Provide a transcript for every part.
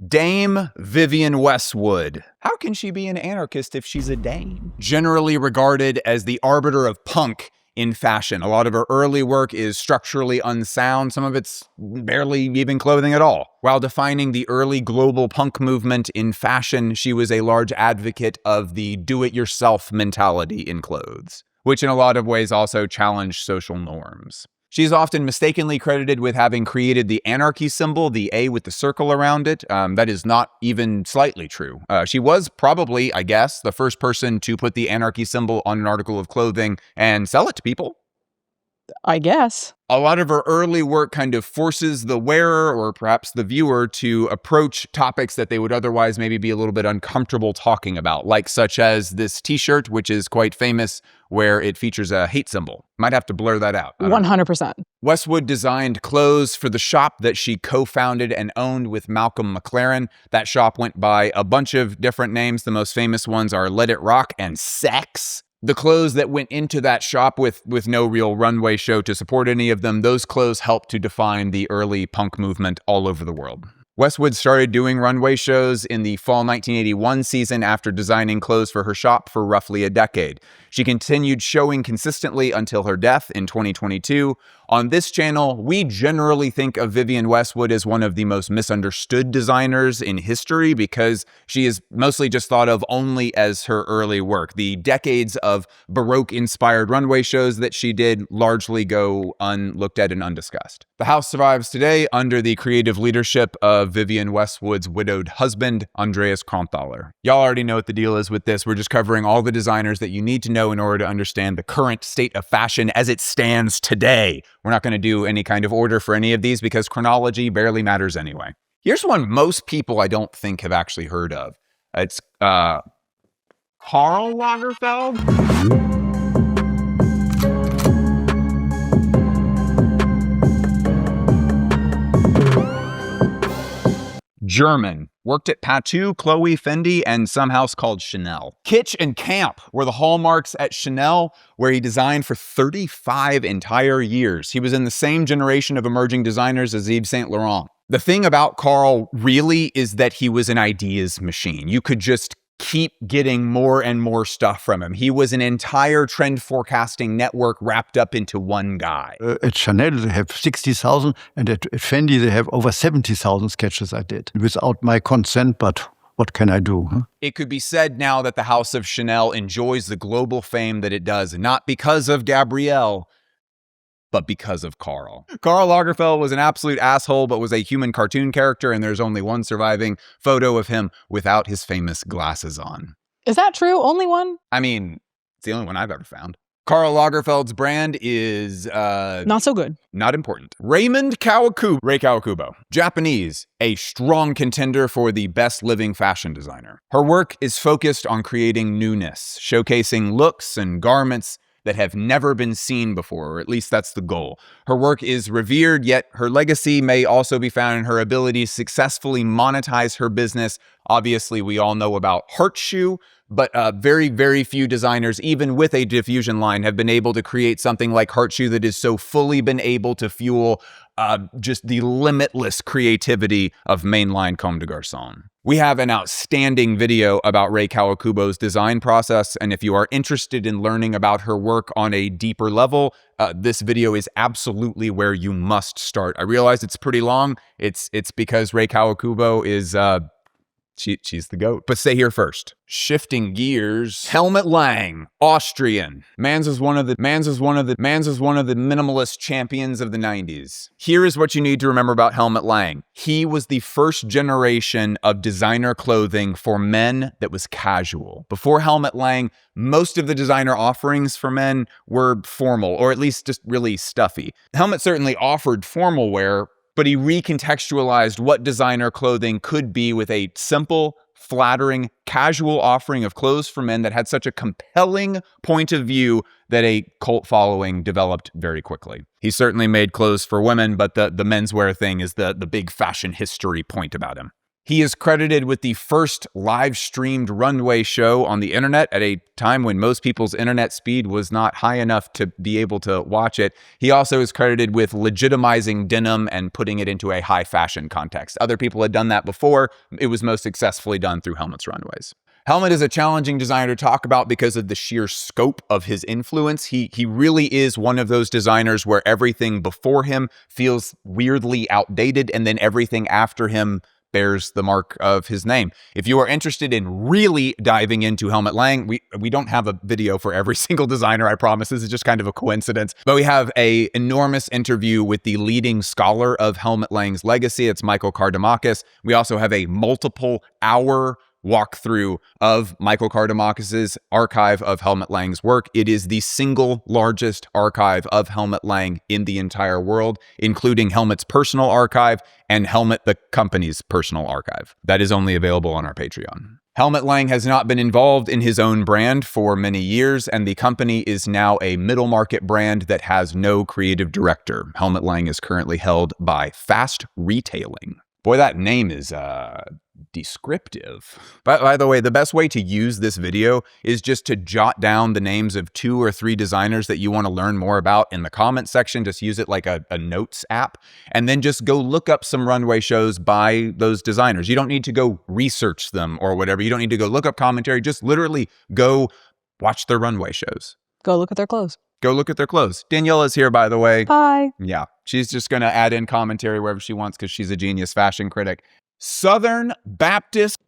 Dame Vivienne Westwood. How can she be an anarchist if she's a dame? Generally regarded as the arbiter of punk in fashion. A lot of her early work is structurally unsound. Some of it's barely even clothing at all. While defining the early global punk movement in fashion, she was a large advocate of the do-it-yourself mentality in clothes, which in a lot of ways also challenged social norms. She's often mistakenly credited with having created the anarchy symbol, the A with the circle around it. That is not even slightly true. She was probably, I guess, the first person to put the anarchy symbol on an article of clothing and sell it to people. I guess. A lot of her early work kind of forces the wearer or perhaps the viewer to approach topics that they would otherwise maybe be a little bit uncomfortable talking about, like such as this t-shirt, which is quite famous, where it features a hate symbol. Might have to blur that out. 100%. Westwood designed clothes for the shop that she co-founded and owned with Malcolm McLaren. That shop went by a bunch of different names. The most famous ones are Let It Rock and Sex. The clothes that went into that shop with no real runway show to support any of them, those clothes helped to define the early punk movement all over the world. Westwood started doing runway shows in the fall 1981 season after designing clothes for her shop for roughly a decade. She continued showing consistently until her death in 2022. On this channel, we generally think of Vivienne Westwood as one of the most misunderstood designers in history because she is mostly just thought of only as her early work. The decades of Baroque-inspired runway shows that she did largely go unlooked at and undiscussed. The house survives today under the creative leadership of Vivienne Westwood's widowed husband, Andreas Kronthaler. Y'all already know what the deal is with this. We're just covering all the designers that you need to know in order to understand the current state of fashion as it stands today. We're not going to do any kind of order for any of these because chronology barely matters anyway. Here's one most people I don't think have actually heard of. It's Karl Lagerfeld. German. Worked at Patou, Chloe, Fendi, and some house called Chanel. Kitsch and camp were the hallmarks at Chanel, where he designed for 35 entire years. He was in the same generation of emerging designers as Yves Saint Laurent. The thing about Karl really is that he was an ideas machine. You could just keep getting more and more stuff from him. He was an entire trend forecasting network wrapped up into one guy. At Chanel, they have 60,000, and at Fendi, they have over 70,000 sketches I did. Without my consent, but what can I do? Huh? It could be said now that the House of Chanel enjoys the global fame that it does, not because of Gabrielle, but because of Karl. Karl Lagerfeld was an absolute asshole, but was a human cartoon character, and there's only one surviving photo of him without his famous glasses on. Is that true? Only one? I mean, it's the only one I've ever found. Karl Lagerfeld's brand is, not so good. Not important. Rei Kawakubo. Japanese, a strong contender for the best living fashion designer. Her work is focused on creating newness, showcasing looks and garments that have never been seen before, or at least that's the goal. Her work is revered, yet her legacy may also be found in her ability to successfully monetize her business. Obviously, we all know about Heart Shoe, but very, very few designers, even with a diffusion line, have been able to create something like Heart Shoe that is so fully been able to fuel just the limitless creativity of mainline Comme des Garçons. We have an outstanding video about Rei Kawakubo's design process, and if you are interested in learning about her work on a deeper level, this video is absolutely where you must start. I realize it's pretty long. It's because Rei Kawakubo is she's the GOAT. But stay here first. Shifting gears. Helmut Lang, Austrian. Mans is one of the minimalist champions of the 90s. Here is what you need to remember about Helmut Lang. He was the first generation of designer clothing for men that was casual. Before Helmut Lang, most of the designer offerings for men were formal, or at least just really stuffy. Helmut certainly offered formal wear, but he recontextualized what designer clothing could be with a simple, flattering, casual offering of clothes for men that had such a compelling point of view that a cult following developed very quickly. He certainly made clothes for women, but the menswear thing is the big fashion history point about him. He is credited with the first live-streamed runway show on the internet at a time when most people's internet speed was not high enough to be able to watch it. He also is credited with legitimizing denim and putting it into a high fashion context. Other people had done that before. It was most successfully done through Helmut's runways. Helmut is a challenging designer to talk about because of the sheer scope of his influence. He really is one of those designers where everything before him feels weirdly outdated, and then everything after him bears the mark of his name. If you are interested in really diving into Helmut Lang, we don't have a video for every single designer, I promise. This is just kind of a coincidence. But we have an enormous interview with the leading scholar of Helmut Lang's legacy. It's Michael Kardamakis. We also have a multiple hour walkthrough of Michael Kardamakis' archive of Helmut Lang's work. It is the single largest archive of Helmut Lang in the entire world, including Helmut's personal archive and Helmut the company's personal archive. That is only available on our Patreon. Helmut Lang has not been involved in his own brand for many years, and the company is now a middle market brand that has no creative director. Helmut Lang is currently held by Fast Retailing. Boy, that name is descriptive. By the way, the best way to use this video is just to jot down the names of 2 or 3 designers that you want to learn more about in the comment section. Just use it like a notes app, and then just go look up some runway shows by those designers. You don't need to go research them or whatever. You don't need to go look up commentary. Just literally go watch their runway shows. Go look at their clothes. Go look at their clothes. Daniela's here, by the way. Hi. Yeah, she's just going to add in commentary wherever she wants because she's a genius fashion critic. Southern Baptist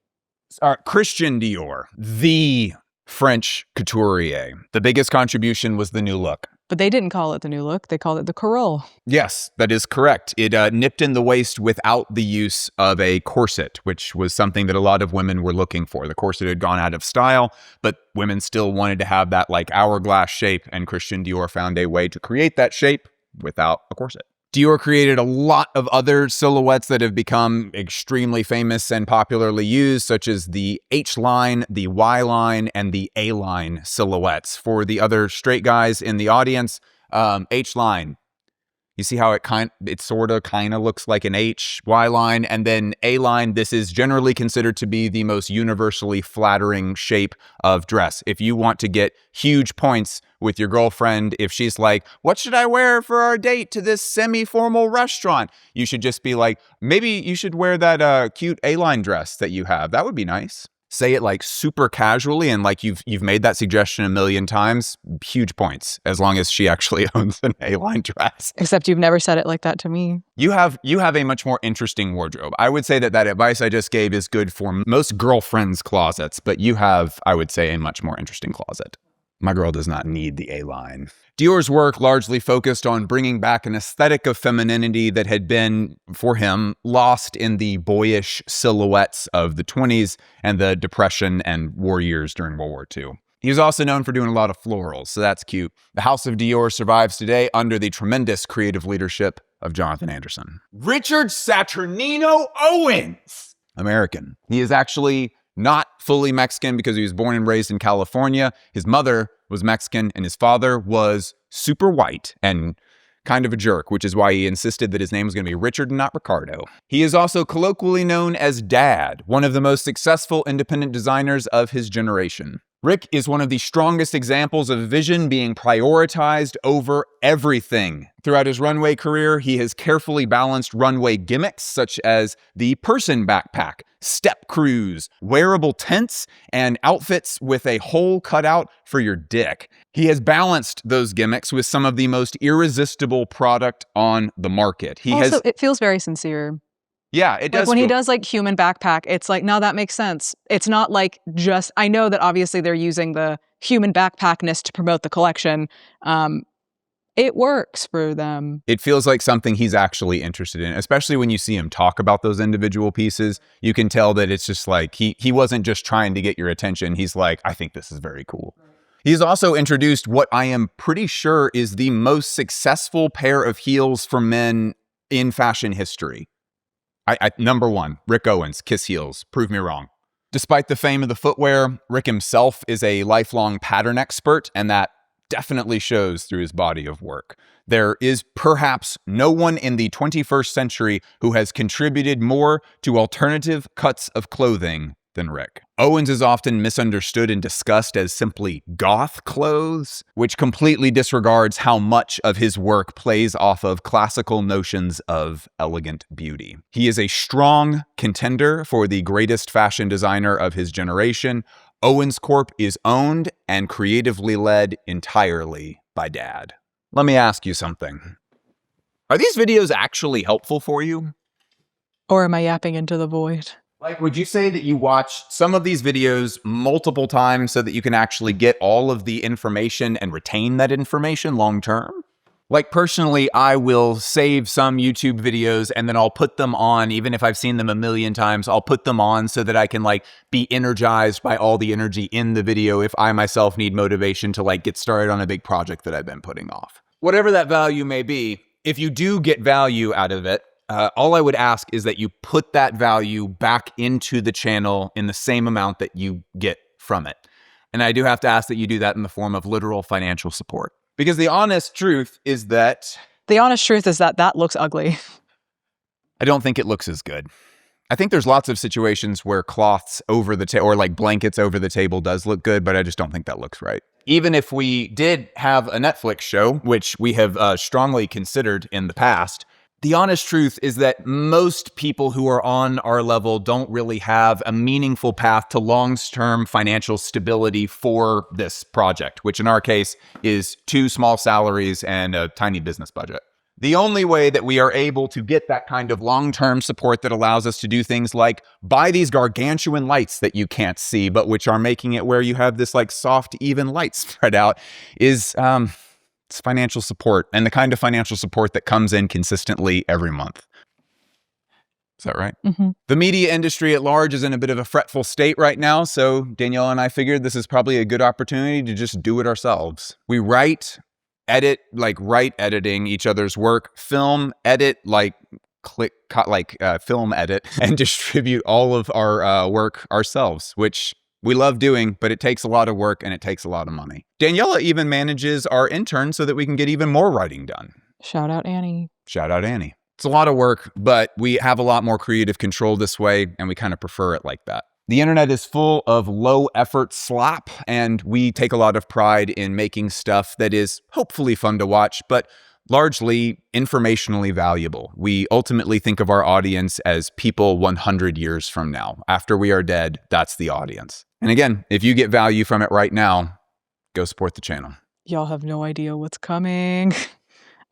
Christian Dior, the French couturier. The biggest contribution was the new look. But they didn't call it the new look. They called it the Carole. Yes, that is correct. It nipped in the waist without the use of a corset, which was something that a lot of women were looking for. The corset had gone out of style, but women still wanted to have that like hourglass shape, and Christian Dior found a way to create that shape without a corset. Dior created a lot of other silhouettes that have become extremely famous and popularly used, such as the H-line, the Y-line, and the A-line silhouettes. For the other straight guys in the audience, H-line. You see how it sort of kind of looks like an H, Y-line, and then A-line. This is generally considered to be the most universally flattering shape of dress. If you want to get huge points with your girlfriend, if she's like, what should I wear for our date to this semi-formal restaurant? You should just be like, maybe you should wear that cute A-line dress that you have. That would be nice. Say it like super casually and like you've made that suggestion a million times, huge points, as long as she actually owns an A-line dress. Except you've never said it like that to me. You have a much more interesting wardrobe. I would say that advice I just gave is good for most girlfriends' closets, but you have, I would say, a much more interesting closet. My girl does not need the A-line. Dior's work largely focused on bringing back an aesthetic of femininity that had been, for him, lost in the boyish silhouettes of the 20s and the Depression and war years during World War II. He was also known for doing a lot of florals, so that's cute. The House of Dior survives today under the tremendous creative leadership of Jonathan Anderson. Richard Saturnino Owens, American. He is actually not fully Mexican because he was born and raised in California. His mother was Mexican and his father was super white and kind of a jerk, which is why he insisted that his name was going to be Richard and not Ricardo. He is also colloquially known as Dad, one of the most successful independent designers of his generation. Rick is one of the strongest examples of vision being prioritized over everything. Throughout his runway career, he has carefully balanced runway gimmicks such as the person backpack, step crews, wearable tents, and outfits with a hole cut out for your dick. He has balanced those gimmicks with some of the most irresistible product on the market. It feels very sincere. Yeah, it does. Like when he does like human backpack, it's like, no, that makes sense. It's not like just, I know that obviously they're using the human backpackness to promote the collection. It works for them. It feels like something he's actually interested in, especially when you see him talk about those individual pieces. You can tell that it's just like, he wasn't just trying to get your attention. He's like, I think this is very cool. He's also introduced what I am pretty sure is the most successful pair of heels for men in fashion history. Number 1, Rick Owens, Kiss Heels. Prove me wrong. Despite the fame of the footwear, Rick himself is a lifelong pattern expert, and that definitely shows through his body of work. There is perhaps no one in the 21st century who has contributed more to alternative cuts of clothing than Rick. Owens is often misunderstood and discussed as simply goth clothes, which completely disregards how much of his work plays off of classical notions of elegant beauty. He is a strong contender for the greatest fashion designer of his generation. Owens Corp is owned and creatively led entirely by Dad. Let me ask you something. Are these videos actually helpful for you? Or am I yapping into the void? Like, would you say that you watch some of these videos multiple times so that you can actually get all of the information and retain that information long term? Like, personally, I will save some YouTube videos and then I'll put them on, even if I've seen them a million times, I'll put them on so that I can like be energized by all the energy in the video if I myself need motivation to like get started on a big project that I've been putting off. Whatever that value may be, if you do get value out of it, all I would ask is that you put that value back into the channel in the same amount that you get from it. And I do have to ask that you do that in the form of literal financial support. Because the honest truth is that... The honest truth is that that looks ugly. I don't think it looks as good. I think there's lots of situations where cloths over the table, or like blankets over the table does look good, but I just don't think that looks right. Even if we did have a Netflix show, which we have strongly considered in the past, the honest truth is that most people who are on our level don't really have a meaningful path to long-term financial stability for this project, which in our case is 2 small salaries and a tiny business budget. The only way that we are able to get that kind of long-term support that allows us to do things like buy these gargantuan lights that you can't see, but which are making it where you have this like soft, even light spread out is... it's financial support, and the kind of financial support that comes in consistently every month. Is that right? Mm-hmm. The media industry at large is in a bit of a fretful state right now, so Danielle and I figured this is probably a good opportunity to just do it ourselves. We write, edit, like write editing each other's work, film, edit, like film edit, and distribute all of our work ourselves, which... we love doing, but it takes a lot of work and it takes a lot of money. Daniela even manages our intern so that we can get even more writing done. Shout out Annie. Shout out Annie. It's a lot of work, but we have a lot more creative control this way, and we kind of prefer it like that. The internet is full of low effort slop, and we take a lot of pride in making stuff that is hopefully fun to watch, but largely informationally valuable. We ultimately think of our audience as people 100 years from now. After we are dead, that's the audience. And again, if you get value from it right now, go support the channel. Y'all have no idea what's coming.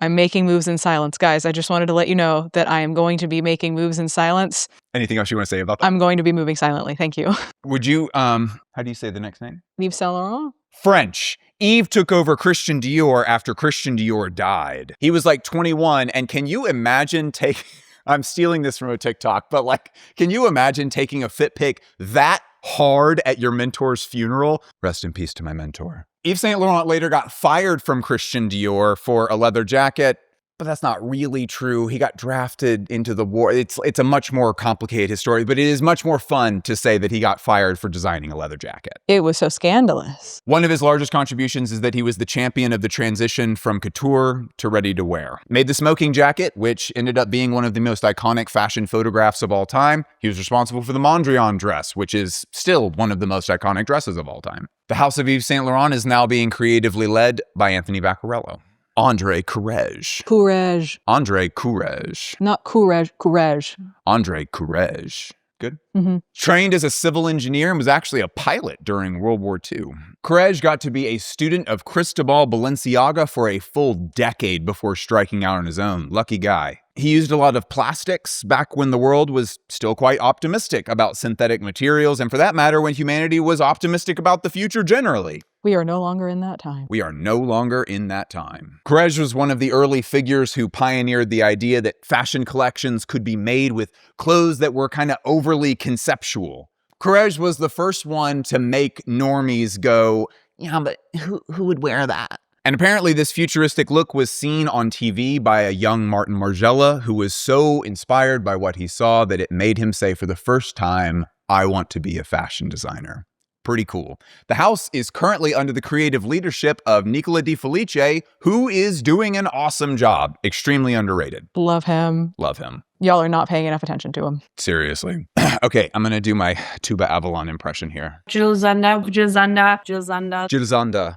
I'm making moves in silence. Guys, I just wanted to let you know that I am going to be making moves in silence. Anything else you want to say about that? I'm going to be moving silently. Thank you. Would you, how do you say the next name? Yves Saint Laurent? French. Yves took over Christian Dior after Christian Dior died. He was like 21, and can you imagine taking... I'm stealing this from a TikTok, but like, can you imagine taking a fit pic that hard at your mentor's funeral? Rest in peace to my mentor. Yves Saint Laurent later got fired from Christian Dior for a leather jacket, but that's not really true. He got drafted into the war. It's a much more complicated story, but it is much more fun to say that he got fired for designing a leather jacket. It was so scandalous. One of his largest contributions is that he was the champion of the transition from couture to ready to wear. Made the smoking jacket, which ended up being one of the most iconic fashion photographs of all time. He was responsible for the Mondrian dress, which is still one of the most iconic dresses of all time. The House of Yves Saint Laurent is now being creatively led by Anthony Vaccarello. André Courrèges. Courrèges. André Courrèges. Not Courrèges. Courrèges. André Courrèges. Good. Mm-hmm. Trained as a civil engineer and was actually a pilot during World War II. Courrèges got to be a student of Cristóbal Balenciaga for a full decade before striking out on his own. Lucky guy. He used a lot of plastics back when the world was still quite optimistic about synthetic materials, and for that matter, when humanity was optimistic about the future generally. We are no longer in that time. We are no longer in that time. Courrèges was one of the early figures who pioneered the idea that fashion collections could be made with clothes that were kind of overly conceptual. Courrèges was the first one to make normies go, yeah, but who would wear that? And apparently this futuristic look was seen on TV by a young Martin Margiela, who was so inspired by what he saw that it made him say for the first time, I want to be a fashion designer. Pretty cool. The house is currently under the creative leadership of Nicolas De Felice, who is doing an awesome job. Extremely underrated. Love him. Love him. Y'all are not paying enough attention to him. Seriously. Okay, I'm going to do my Tuba Avalon impression here. Jil Sander, Jil Sander, Jil Sander. Jil Sander.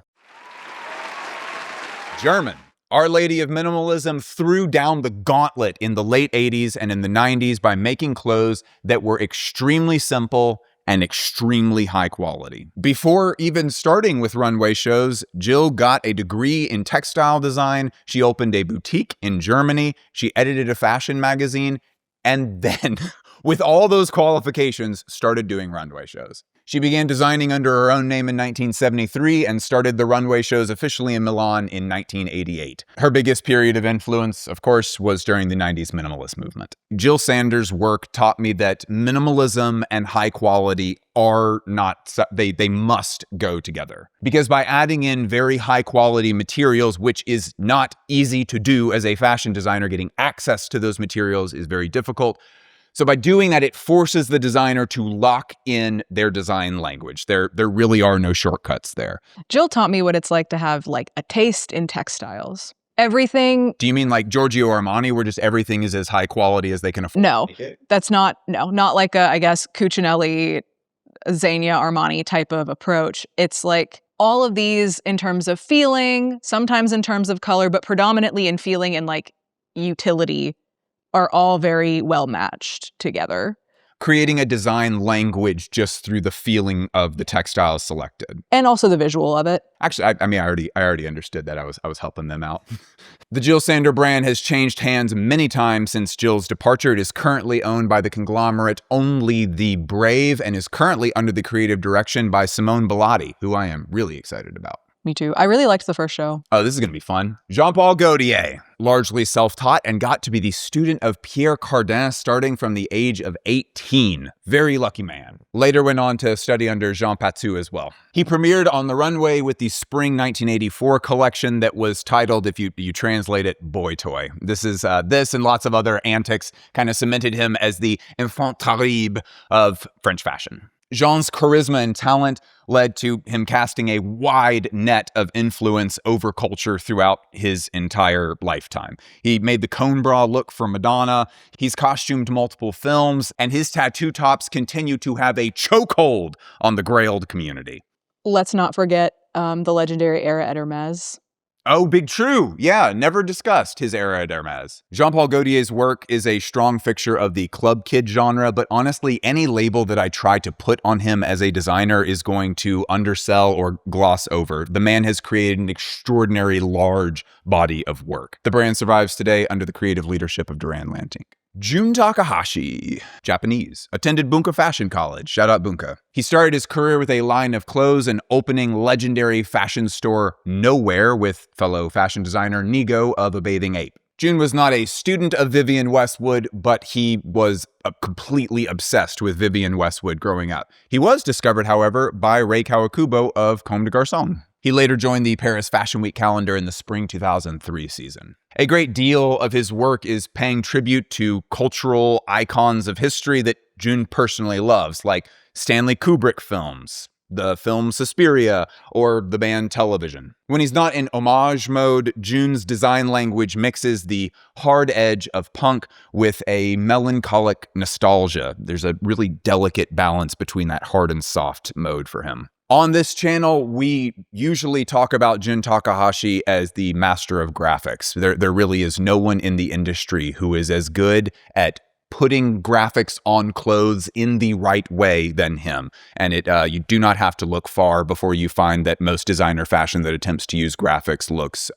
German. Our Lady of Minimalism threw down the gauntlet in the late 80s and in the 90s by making clothes that were extremely simple and extremely high quality. Before even starting with runway shows, Jil got a degree in textile design. She opened a boutique in Germany. She edited a fashion magazine. And then, with all those qualifications, started doing runway shows. She began designing under her own name in 1973 and started the runway shows officially in Milan in 1988. Her biggest period of influence, of course, was during the 90s minimalist movement. Jil Sander's work taught me that minimalism and high quality are not, they must go together. Because by adding in very high quality materials, which is not easy to do as a fashion designer, getting access to those materials is very difficult. So by doing that, it forces the designer to lock in their design language. There really are no shortcuts there. Jil taught me what it's like to have like a taste in textiles. Everything. Do you mean like Giorgio Armani, where just everything is as high quality as they can afford? No, that's not like a, I guess, Cucinelli, Zegna, Armani type of approach. It's like all of these in terms of feeling, sometimes in terms of color, but predominantly in feeling and like utility, are all very well matched together. Creating a design language just through the feeling of the textiles selected. And also the visual of it. Actually, I already understood that. I was helping them out. The Jil Sander brand has changed hands many times since Jil's departure. It is currently owned by the conglomerate Only the Brave and is currently under the creative direction by Simone Bilotti, who I am really excited about. Me too. I really liked the first show. Oh, this is going to be fun. Jean-Paul Gaultier, largely self-taught and got to be the student of Pierre Cardin starting from the age of 18. Very lucky man. Later went on to study under Jean Patou as well. He premiered on the runway with the spring 1984 collection that was titled, if you translate it, Boy Toy. This and lots of other antics kind of cemented him as the enfant terrible of French fashion. Jean's charisma and talent led to him casting a wide net of influence over culture throughout his entire lifetime. He made the cone bra look for Madonna, he's costumed multiple films, and his tattoo tops continue to have a chokehold on the Grailed community. Let's not forget the legendary era at Hermes. Oh, big true. Yeah, never discussed his era at Hermes. Jean-Paul Gaultier's work is a strong fixture of the club kid genre, but honestly, any label that I try to put on him as a designer is going to undersell or gloss over. The man has created an extraordinary large body of work. The brand survives today under the creative leadership of Duran Lantink. Jun Takahashi, Japanese, attended Bunka Fashion College. Shout out Bunka. He started his career with a line of clothes and opening legendary fashion store Nowhere with fellow fashion designer Nigo of A Bathing Ape. Jun was not a student of Vivienne Westwood, but he was completely obsessed with Vivienne Westwood growing up. He was discovered, however, by Rei Kawakubo of Comme des Garçons. He later joined the Paris Fashion Week calendar in the spring 2003 season. A great deal of his work is paying tribute to cultural icons of history that Jun personally loves, like Stanley Kubrick films, the film Suspiria, or the band Television. When he's not in homage mode, Jun's design language mixes the hard edge of punk with a melancholic nostalgia. There's a really delicate balance between that hard and soft mode for him. On this channel, we usually talk about Jun Takahashi as the master of graphics. There really is no one in the industry who is as good at putting graphics on clothes in the right way than him. And you do not have to look far before you find that most designer fashion that attempts to use graphics looks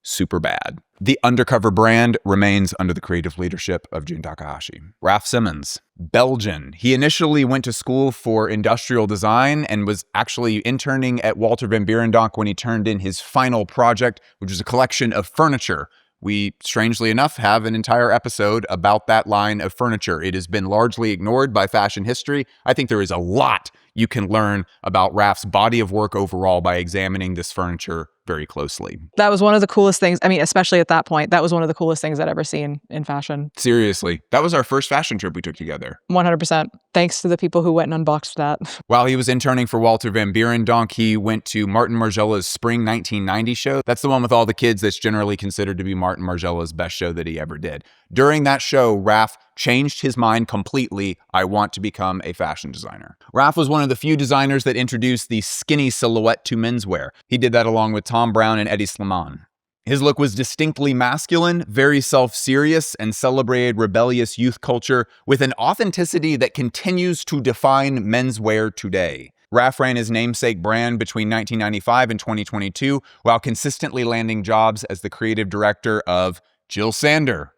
super bad. The Undercover brand remains under the creative leadership of Jun Takahashi. Raf Simons, Belgian. He initially went to school for industrial design and was actually interning at Walter van Beirendonck when he turned in his final project, which was a collection of furniture. We, strangely enough, have an entire episode about that line of furniture. It has been largely ignored by fashion history. I think there is a lot you can learn about Raf's body of work overall by examining this furniture very closely. That was one of the coolest things. I mean, especially at that point, that was one of the coolest things I'd ever seen in fashion. Seriously. That was our first fashion trip we took together. 100%. Thanks to the people who went and unboxed that. While he was interning for Walter van Beirendonck, he went to Martin Margiela's Spring 1990 show. That's the one with all the kids that's generally considered to be Martin Margiela's best show that he ever did. During that show, Raf changed his mind completely. I want to become a fashion designer. Raf was one of the few designers that introduced the skinny silhouette to menswear. He did that along with Thom Browne and Hedi Slimane. His look was distinctly masculine, very self-serious, and celebrated rebellious youth culture with an authenticity that continues to define menswear today. Raf ran his namesake brand between 1995 and 2022, while consistently landing jobs as the creative director of Jil Sander,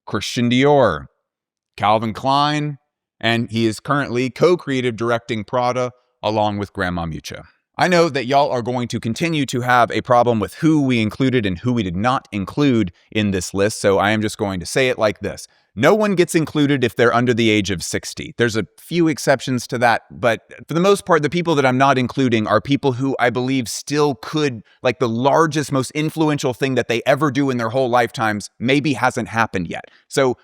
Christian Dior, Calvin Klein, and he is currently co-creative directing Prada along with Grandma Mucha. I know that y'all are going to continue to have a problem with who we included and who we did not include in this list, so I am just going to say it like this. No one gets included if they're under the age of 60. There's a few exceptions to that, but for the most part, the people that I'm not including are people who I believe still could, like the largest, most influential thing that they ever do in their whole lifetimes maybe hasn't happened yet. So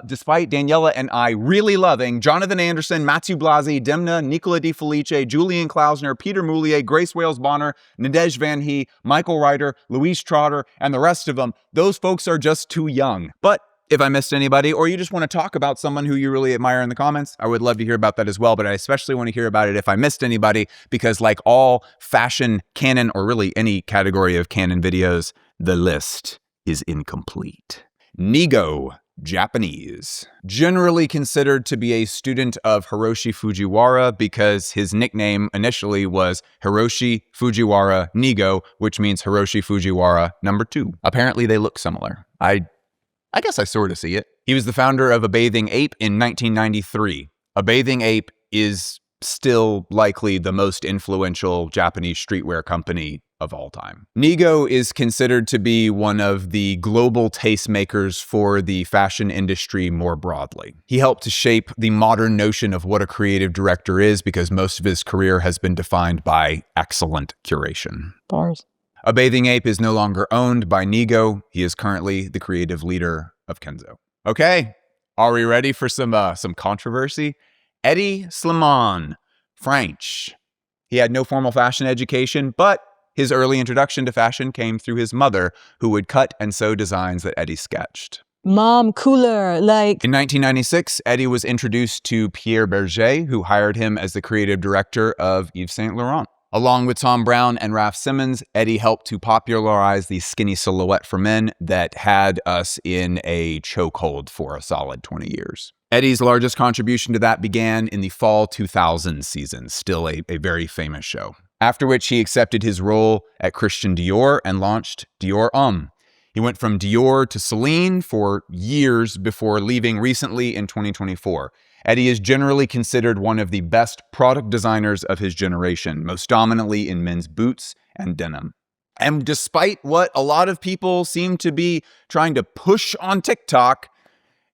despite Daniela and I really loving Jonathan Anderson, Mathieu Blasi, Demna, Nicola Di Felice, Julian Klausner, Peter Moulier, Grace Wales Bonner, Nadej Van Hee, Michael Ryder, Louise Trotter, and the rest of them, those folks are just too young. But if I missed anybody, or you just want to talk about someone who you really admire in the comments, I would love to hear about that as well. But I especially want to hear about it if I missed anybody, because like all fashion canon, or really any category of canon videos, the list is incomplete. Nigo, Japanese. Generally considered to be a student of Hiroshi Fujiwara because his nickname initially was Hiroshi Fujiwara Nigo, which means Hiroshi Fujiwara #2. Apparently they look similar. I guess I sort of see it. He was the founder of A Bathing Ape in 1993. A Bathing Ape is still likely the most influential Japanese streetwear company of all time. Nigo is considered to be one of the global tastemakers for the fashion industry more broadly. He helped to shape the modern notion of what a creative director is because most of his career has been defined by excellent curation. Bars. A Bathing Ape is no longer owned by Nigo. He is currently the creative leader of Kenzo. Okay, are we ready for some controversy? Hedi Slimane, French. He had no formal fashion education, but his early introduction to fashion came through his mother, who would cut and sew designs that Hedi sketched. Mom, cooler, like... In 1996, Hedi was introduced to Pierre Berger, who hired him as the creative director of Yves Saint Laurent. Along with Thom Browne and Raf Simons, Hedi helped to popularize the skinny silhouette for men that had us in a chokehold for a solid 20 years. Hedi's largest contribution to that began in the fall 2000 season, still a very famous show. After which he accepted his role at Christian Dior and launched Dior Homme. He went from Dior to Celine for years before leaving recently in 2024. Hedi is generally considered one of the best product designers of his generation, most dominantly in men's boots and denim. And despite what a lot of people seem to be trying to push on TikTok,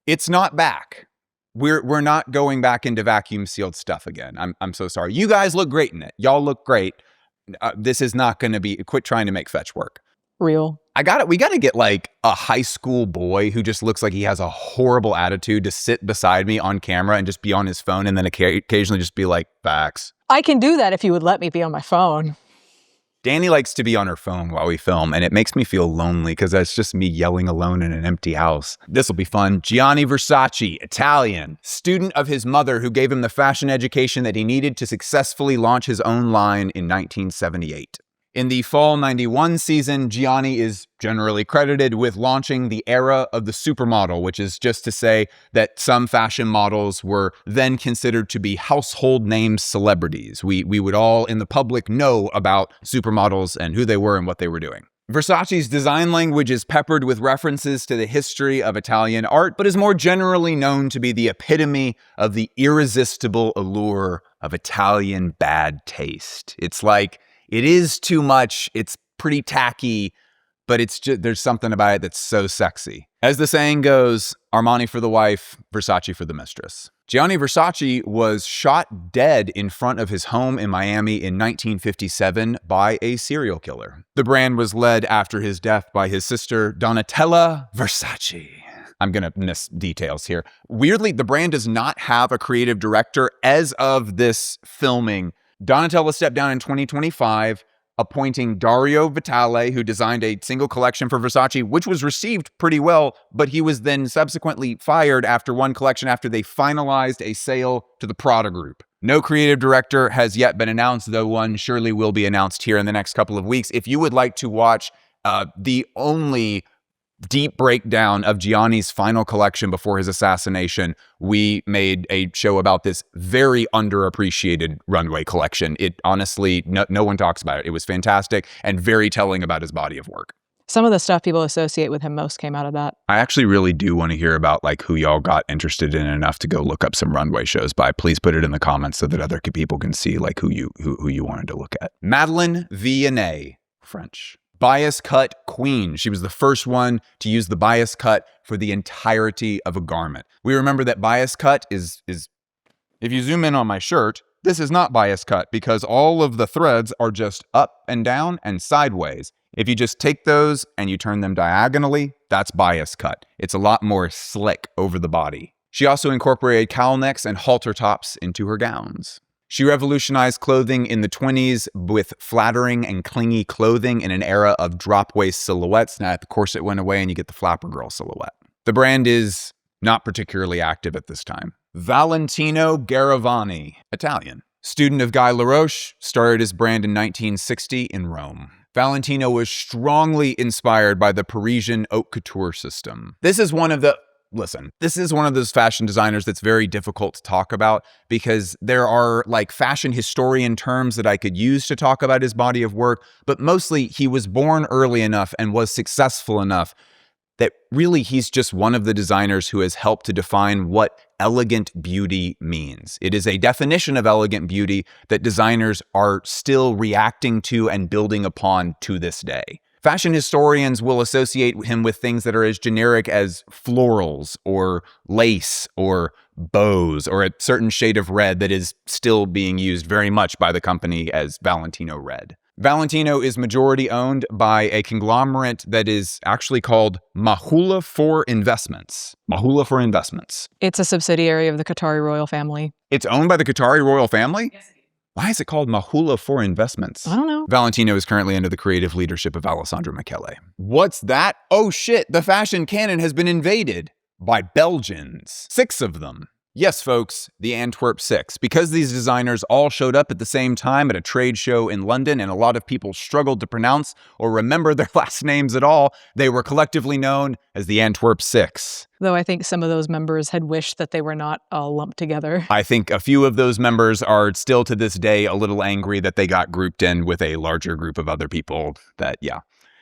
it's not back. We're not going back into vacuum sealed stuff again. I'm so sorry. You guys look great in it. Y'all look great. This is not going to be, quit trying to make fetch work. Real. We got to get like a high school boy who just looks like he has a horrible attitude to sit beside me on camera and just be on his phone and then occasionally just be like, facts. I can do that if you would let me be on my phone. Danny likes to be on her phone while we film, and it makes me feel lonely because that's just me yelling alone in an empty house. This will be fun. Gianni Versace, Italian, student of his mother who gave him the fashion education that he needed to successfully launch his own line in 1978. In the fall 91 season, Gianni is generally credited with launching the era of the supermodel, which is just to say that some fashion models were then considered to be household name celebrities. We would all in the public know about supermodels and who they were and what they were doing. Versace's design language is peppered with references to the history of Italian art, but is more generally known to be the epitome of the irresistible allure of Italian bad taste. It's like, it is too much, it's pretty tacky, but it's just, there's something about it that's so sexy. As the saying goes, Armani for the wife, Versace for the mistress. Gianni Versace was shot dead in front of his home in Miami in 1957 by a serial killer. The brand was led after his death by his sister, Donatella Versace. I'm going to miss details here. Weirdly, the brand does not have a creative director as of this filming. Donatella stepped down in 2025, appointing Dario Vitale, who designed a single collection for Versace, which was received pretty well, but he was then subsequently fired after one collection after they finalized a sale to the Prada Group. No creative director has yet been announced, though one surely will be announced here in the next couple of weeks. If you would like to watch the only deep breakdown of Gianni's final collection before his assassination, we made a show about this very underappreciated runway collection. It honestly, no one talks about it. It was fantastic and very telling about his body of work. Some of the stuff people associate with him most came out of that. I actually really do want to hear about like who y'all got interested in enough to go look up some runway shows by. Please put it in the comments so that other people can see like who you wanted to look at. Madeline Vionnet, French. Bias cut queen. She was the first one to use the bias cut for the entirety of a garment. We remember that bias cut is if you zoom in on my shirt, this is not bias cut because all of the threads are just up and down and sideways. If you just take those and you turn them diagonally, that's bias cut. It's a lot more slick over the body. She also incorporated cowl necks and halter tops into her gowns. She revolutionized clothing in the 20s with flattering and clingy clothing in an era of drop waist silhouettes. Now, the corset went away and you get the flapper girl silhouette. The brand is not particularly active at this time. Valentino Garavani, Italian. Student of Guy Laroche, started his brand in 1960 in Rome. Valentino was strongly inspired by the Parisian haute couture system. This is one of those fashion designers that's very difficult to talk about because there are like fashion historian terms that I could use to talk about his body of work, but mostly he was born early enough and was successful enough that really he's just one of the designers who has helped to define what elegant beauty means. It is a definition of elegant beauty that designers are still reacting to and building upon to this day. Fashion historians will associate him with things that are as generic as florals or lace or bows or a certain shade of red that is still being used very much by the company as Valentino Red. Valentino is majority owned by a conglomerate that is actually called Mahula for Investments. Mahula for Investments. It's a subsidiary of the Qatari royal family. It's owned by the Qatari royal family? Yes, it is. Why is it called Mahula for Investments? I don't know. Valentino is currently under the creative leadership of Alessandro Michele. What's that? Oh shit, the fashion canon has been invaded by Belgians. 6 of them. Yes, folks, the Antwerp Six. Because these designers all showed up at the same time at a trade show in London and a lot of people struggled to pronounce or remember their last names at all, they were collectively known as the Antwerp Six. Though I think some of those members had wished that they were not all lumped together. I think a few of those members are still to this day a little angry that they got grouped in with a larger group of other people that, yeah.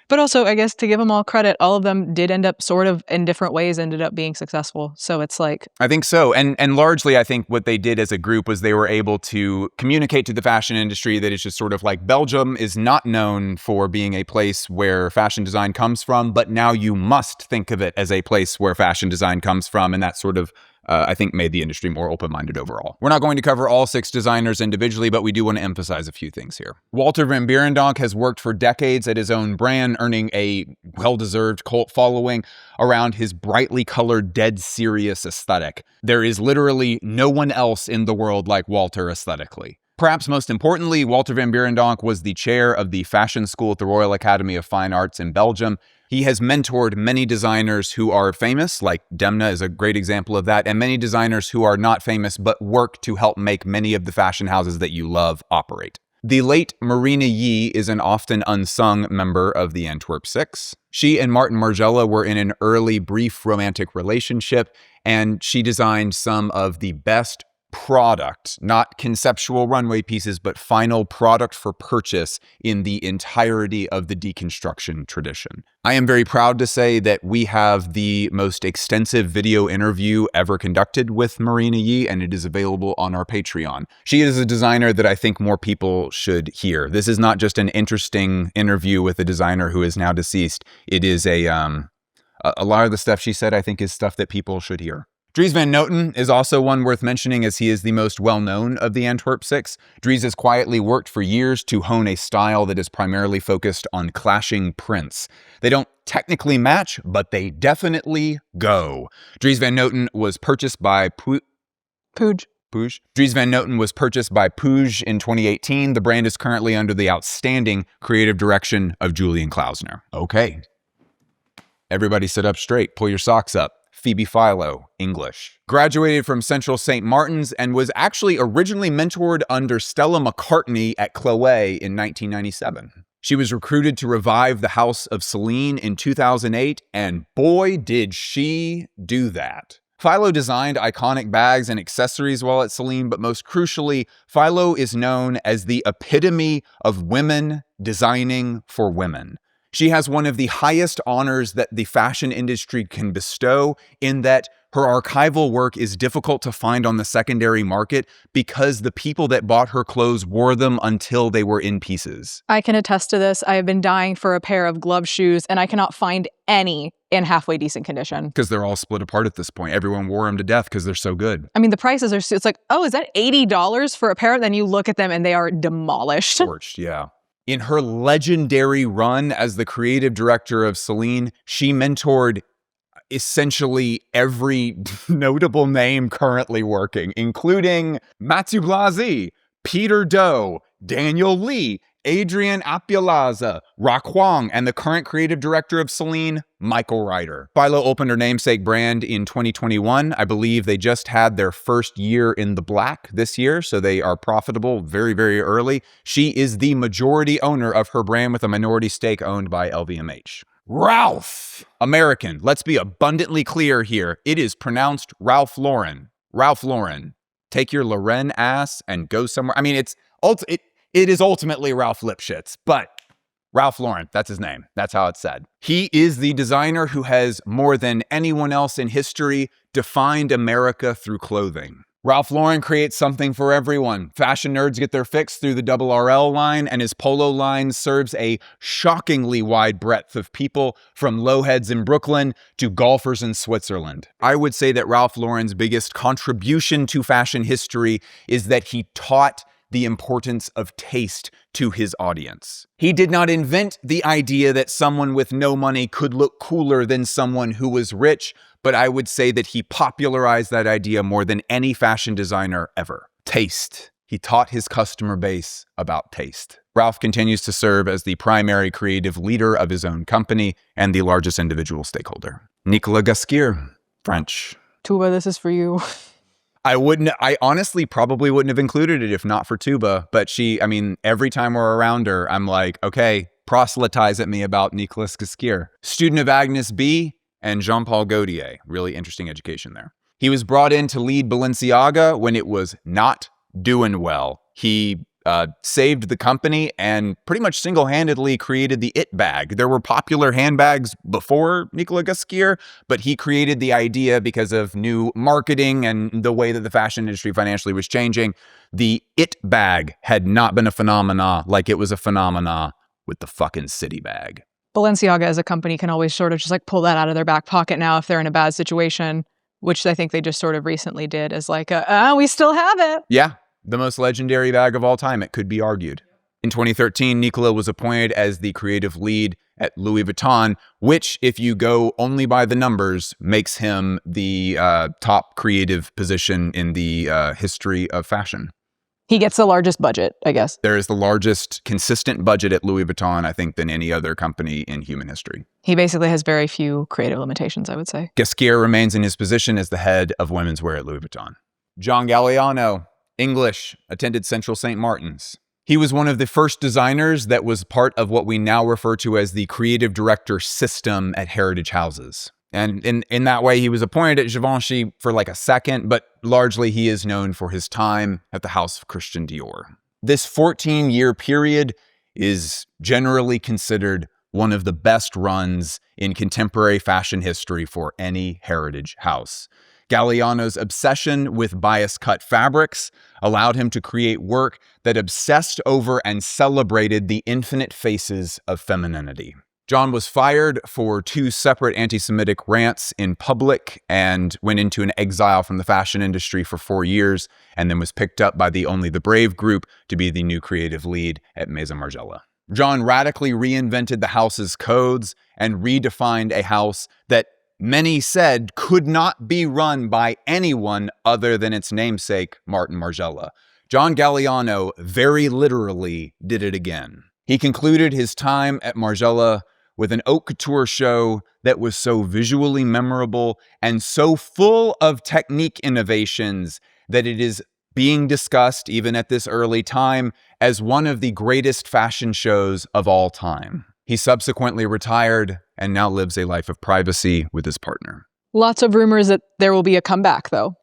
But also, I guess to give them all credit, all of them did end up sort of in different ways ended up being successful. So it's like... I think so. And largely, I think what they did as a group was they were able to communicate to the fashion industry that it's just sort of like Belgium is not known for being a place where fashion design comes from, but now you must think of it as a place where fashion design comes from. And that sort of... I think made the industry more open-minded overall. We're not going to cover all 6 designers individually, but we do want to emphasize a few things here. Walter van Beirendonck has worked for decades at his own brand, earning a well-deserved cult following around his brightly colored, dead serious aesthetic. There is literally no one else in the world like Walter aesthetically. Perhaps most importantly, Walter van Beirendonck was the chair of the fashion school at the Royal Academy of Fine Arts in Belgium. He has mentored many designers who are famous, like Demna is a great example of that, and many designers who are not famous but work to help make many of the fashion houses that you love operate. The late Marina Yee is an often unsung member of the Antwerp Six. She and Martin Margiela were in an early, brief romantic relationship, and she designed some of the best product, not conceptual runway pieces, but final product for purchase in the entirety of the deconstruction tradition. I am very proud to say that we have the most extensive video interview ever conducted with Marina Yee, and it is available on our Patreon. She is a designer that I think more people should hear. This is not just an interesting interview with a designer who is now deceased. It is a lot of the stuff she said, I think, is stuff that people should hear. Dries Van Noten is also one worth mentioning, as he is the most well-known of the Antwerp Six. Dries has quietly worked for years to hone a style that is primarily focused on clashing prints. They don't technically match, but they definitely go. Dries Van Noten was purchased by Puig. Dries Van Noten was purchased by Puig in 2018. The brand is currently under the outstanding creative direction of Julian Klausner. Okay. Everybody sit up straight. Pull your socks up. Phoebe Philo, English. Graduated from Central St. Martin's and was actually originally mentored under Stella McCartney at Chloé in 1997. She was recruited to revive the house of Celine in 2008, and boy, did she do that. Philo designed iconic bags and accessories while at Celine, but most crucially, Philo is known as the epitome of women designing for women. She has one of the highest honors that the fashion industry can bestow, in that her archival work is difficult to find on the secondary market because the people that bought her clothes wore them until they were in pieces. I can attest to this. I have been dying for a pair of glove shoes, and I cannot find any in halfway decent condition. Because they're all split apart at this point. Everyone wore them to death because they're so good. I mean, the prices are, it's like, oh, is that $80 for a pair? Then you look at them and they are demolished. Torched, yeah. In her legendary run as the creative director of Celine, she mentored essentially every notable name currently working, including Mathieu Blasi, Peter Do, Daniel Lee, Adrian Apialaza, Rock Huang, and the current creative director of Celine, Michael Ryder. Philo opened her namesake brand in 2021. I believe they just had their first year in the black this year, so they are profitable very, very early. She is the majority owner of her brand, with a minority stake owned by LVMH. Ralph! American. Let's be abundantly clear here. It is pronounced Ralph Lauren. Ralph Lauren. Take your Lauren ass and go somewhere. I mean, it is ultimately Ralph Lipschitz, but Ralph Lauren, that's his name. That's how it's said. He is the designer who has, more than anyone else in history, defined America through clothing. Ralph Lauren creates something for everyone. Fashion nerds get their fix through the RRL line, and his polo line serves a shockingly wide breadth of people, from lowheads in Brooklyn to golfers in Switzerland. I would say that Ralph Lauren's biggest contribution to fashion history is that he taught the importance of taste to his audience. He did not invent the idea that someone with no money could look cooler than someone who was rich, but I would say that he popularized that idea more than any fashion designer ever. Taste. He taught his customer base about taste. Ralph continues to serve as the primary creative leader of his own company and the largest individual stakeholder. Nicolas Ghesquière, French. Tuba, this is for you. I honestly probably wouldn't have included it if not for Tuba, but every time we're around her, I'm like, okay, proselytize at me about Nicolas Ghesquière. Student of Agnes B and Jean-Paul Gaultier. Really interesting education there. He was brought in to lead Balenciaga when it was not doing well. He saved the company and pretty much single-handedly created the It bag. There were popular handbags before Nicolas Ghesquière, but he created the idea because of new marketing and the way that the fashion industry financially was changing. The It bag had not been a phenomena like it was a phenomena with the fucking City bag. Balenciaga as a company can always sort of just like pull that out of their back pocket now if they're in a bad situation, which I think they just sort of recently did as like, we still have it. Yeah. The most legendary bag of all time, it could be argued. In 2013, Nicolas was appointed as the creative lead at Louis Vuitton, which, if you go only by the numbers, makes him the top creative position in the history of fashion. He gets the largest budget, I guess. There is the largest consistent budget at Louis Vuitton, I think, than any other company in human history. He basically has very few creative limitations, I would say. Ghesquière remains in his position as the head of women's wear at Louis Vuitton. John Galliano, English, attended Central St. Martin's. He was one of the first designers that was part of what we now refer to as the creative director system at heritage houses. And in that way, he was appointed at Givenchy for like a second, but largely he is known for his time at the house of Christian Dior. This 14-year period is generally considered one of the best runs in contemporary fashion history for any heritage house. Galliano's obsession with bias-cut fabrics allowed him to create work that obsessed over and celebrated the infinite faces of femininity. John was fired for 2 separate anti-Semitic rants in public and went into an exile from the fashion industry for 4 years, and then was picked up by the Only the Brave group to be the new creative lead at Maison Margiela. John radically reinvented the house's codes and redefined a house that many said could not be run by anyone other than its namesake, Martin Margiela. John Galliano very literally did it again. He concluded his time at Margiela with an haute couture show that was so visually memorable and so full of technique innovations that it is being discussed, even at this early time, as one of the greatest fashion shows of all time. He subsequently retired and now lives a life of privacy with his partner. Lots of rumors that there will be a comeback, though.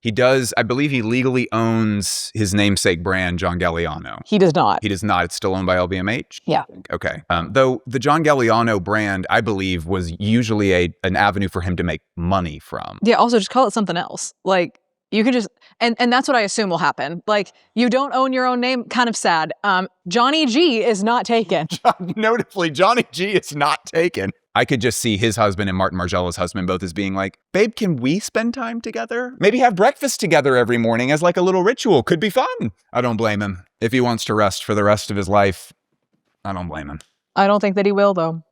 He does, I believe he legally owns his namesake brand, John Galliano. He does not. He does not. It's still owned by LVMH? Yeah. Okay. Though the John Galliano brand, I believe, was usually an avenue for him to make money from. Yeah, also just call it something else. Like, you could just, and that's what I assume will happen. Like, you don't own your own name, kind of sad. Johnny G is not taken. Notably, Johnny G is not taken. I could just see his husband and Martin Margiela's husband both as being like, babe, can we spend time together? Maybe have breakfast together every morning as like a little ritual. Could be fun. I don't blame him. If he wants to rest for the rest of his life, I don't blame him. I don't think that he will, though.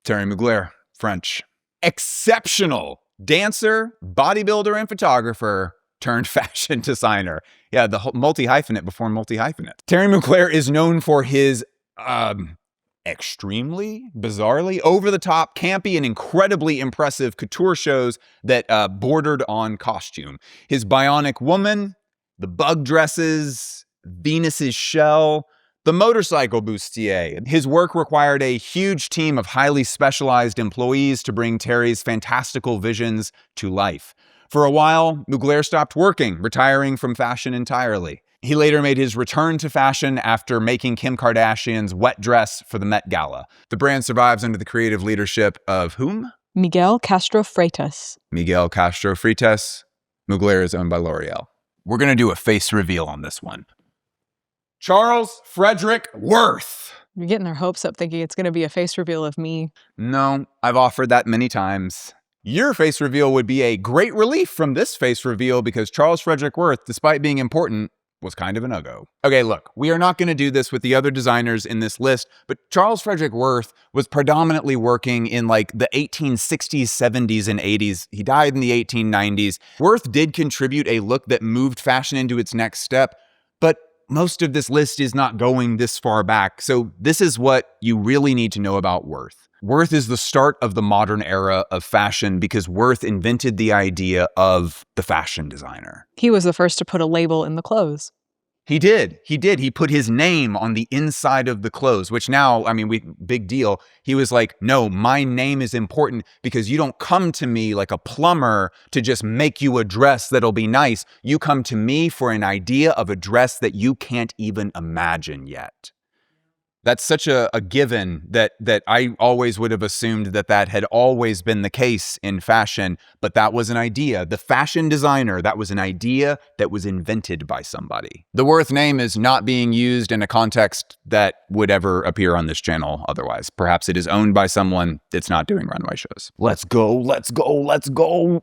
Thierry Mugler, French. Exceptional dancer, bodybuilder, and photographer turned fashion designer. Yeah, the multi-hyphenate before multi-hyphenate. Thierry Mugler is known for his extremely, bizarrely, over-the-top, campy, and incredibly impressive couture shows that bordered on costume. His Bionic Woman, the bug dresses, Venus's shell, the motorcycle bustier. His work required a huge team of highly specialized employees to bring Thierry's fantastical visions to life. For a while, Mugler stopped working, retiring from fashion entirely. He later made his return to fashion after making Kim Kardashian's wet dress for the Met Gala. The brand survives under the creative leadership of whom? Miguel Castro Freitas. Miguel Castro Freitas. Mugler is owned by L'Oreal. We're going to do a face reveal on this one. Charles Frederick Worth. You're getting their hopes up thinking it's going to be a face reveal of me. No, I've offered that many times. Your face reveal would be a great relief from this face reveal because Charles Frederick Worth, despite being important, was kind of a no-go. Okay, look, we are not going to do this with the other designers in this list, but Charles Frederick Worth was predominantly working in like the 1860s, 70s, and 80s. He died in the 1890s. Worth did contribute a look that moved fashion into its next step, but most of this list is not going this far back. So this is what you really need to know about Worth. Worth is the start of the modern era of fashion because Worth invented the idea of the fashion designer. He was the first to put a label in the clothes. He did. He put his name on the inside of the clothes, which now, I mean, big deal. He was like, no, my name is important because you don't come to me like a plumber to just make you a dress that'll be nice. You come to me for an idea of a dress that you can't even imagine yet. That's such a given that I always would have assumed that had always been the case in fashion, but that was an idea. The fashion designer, that was an idea that was invented by somebody. The Worth name is not being used in a context that would ever appear on this channel otherwise. Perhaps it is owned by someone that's not doing runway shows. Let's go.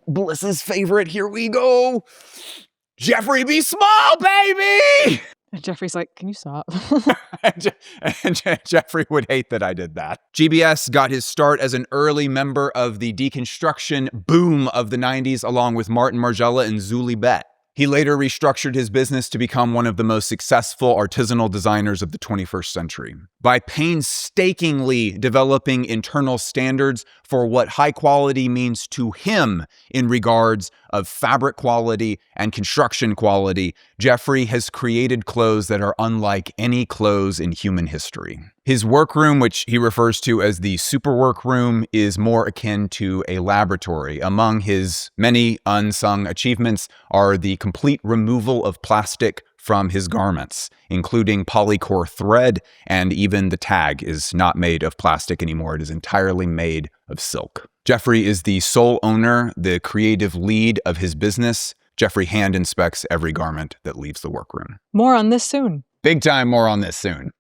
Bliss's favorite, here we go. Geoffrey B. Small, baby! Jeffrey's like, can you stop? And Geoffrey would hate that I did that. GBS got his start as an early member of the deconstruction boom of the 90s, along with Martin Margiela and Zuli Bet. He later restructured his business to become one of the most successful artisanal designers of the 21st century. By painstakingly developing internal standards for what high quality means to him in regards of fabric quality and construction quality, Geoffrey has created clothes that are unlike any clothes in human history. His workroom, which he refers to as the super workroom, is more akin to a laboratory. Among his many unsung achievements are the complete removal of plastic from his garments, including polycore thread, and even the tag is not made of plastic anymore. It is entirely made of silk. Geoffrey is the sole owner, the creative lead of his business. Geoffrey hand inspects every garment that leaves the workroom. More on this soon. Big time more on this soon.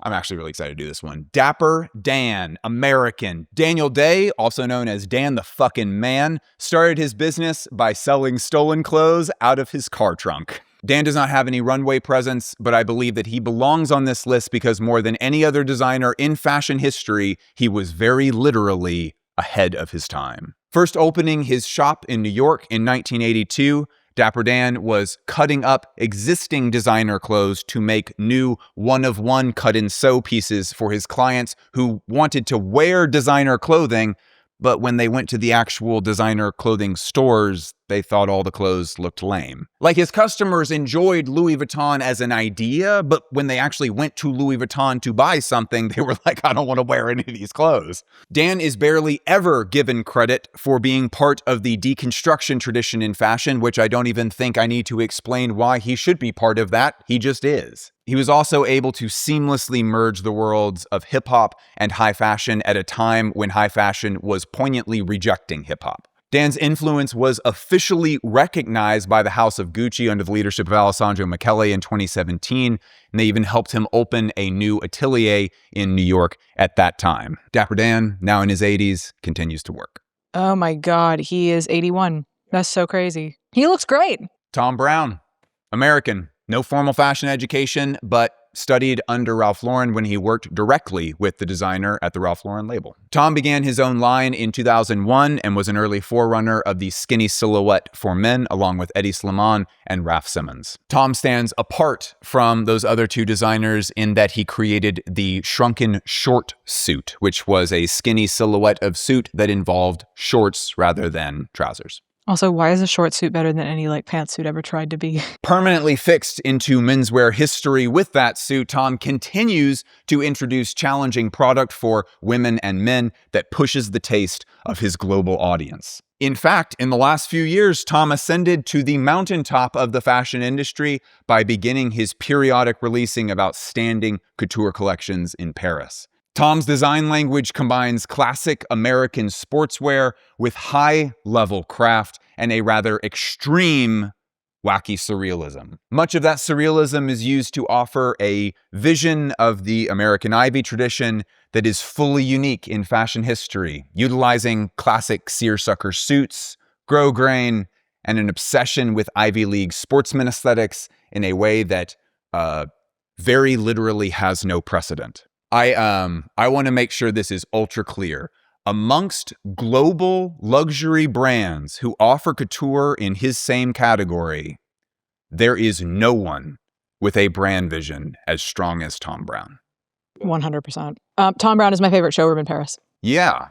I'm actually really excited to do this one. Dapper Dan, American. Daniel Day, also known as Dan the fucking Man, started his business by selling stolen clothes out of his car trunk. Dan does not have any runway presence, but I believe that he belongs on this list because more than any other designer in fashion history, he was very literally ahead of his time. First opening his shop in New York in 1982, Dapper Dan was cutting up existing designer clothes to make new one-of-one cut-and-sew pieces for his clients who wanted to wear designer clothing, but when they went to the actual designer clothing stores, they thought all the clothes looked lame. Like, his customers enjoyed Louis Vuitton as an idea, but when they actually went to Louis Vuitton to buy something, they were like, I don't want to wear any of these clothes. Dan is barely ever given credit for being part of the deconstruction tradition in fashion, which I don't even think I need to explain why he should be part of that. He just is. He was also able to seamlessly merge the worlds of hip-hop and high fashion at a time when high fashion was poignantly rejecting hip-hop. Dan's influence was officially recognized by the House of Gucci under the leadership of Alessandro Michele in 2017, and they even helped him open a new atelier in New York at that time. Dapper Dan, now in his 80s, continues to work. Oh my God, he is 81. That's so crazy. He looks great. Thom Browne, American. No formal fashion education, but studied under Ralph Lauren when he worked directly with the designer at the Ralph Lauren label. Thom began his own line in 2001 and was an early forerunner of the skinny silhouette for men, along with Hedi Slimane and Raf Simons. Thom stands apart from those other two designers in that he created the shrunken short suit, which was a skinny silhouette of suit that involved shorts rather than trousers. Also, why is a short suit better than any pantsuit ever tried to be? Permanently fixed into menswear history with that suit, Thom continues to introduce challenging product for women and men that pushes the taste of his global audience. In fact, in the last few years, Thom ascended to the mountaintop of the fashion industry by beginning his periodic releasing of outstanding couture collections in Paris. Thom's design language combines classic American sportswear with high-level craft and a rather extreme, wacky surrealism. Much of that surrealism is used to offer a vision of the American Ivy tradition that is fully unique in fashion history, utilizing classic seersucker suits, grosgrain, and an obsession with Ivy League sportsman aesthetics in a way that very literally has no precedent. I want to make sure this is ultra clear. Amongst global luxury brands who offer couture in his same category, there is no one with a brand vision as strong as Thom Browne. 100%. Thom Browne is my favorite showroom in Paris. Yeah.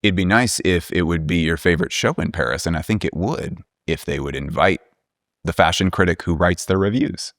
It'd be nice if it would be your favorite show in Paris, and I think it would if they would invite the fashion critic who writes their reviews,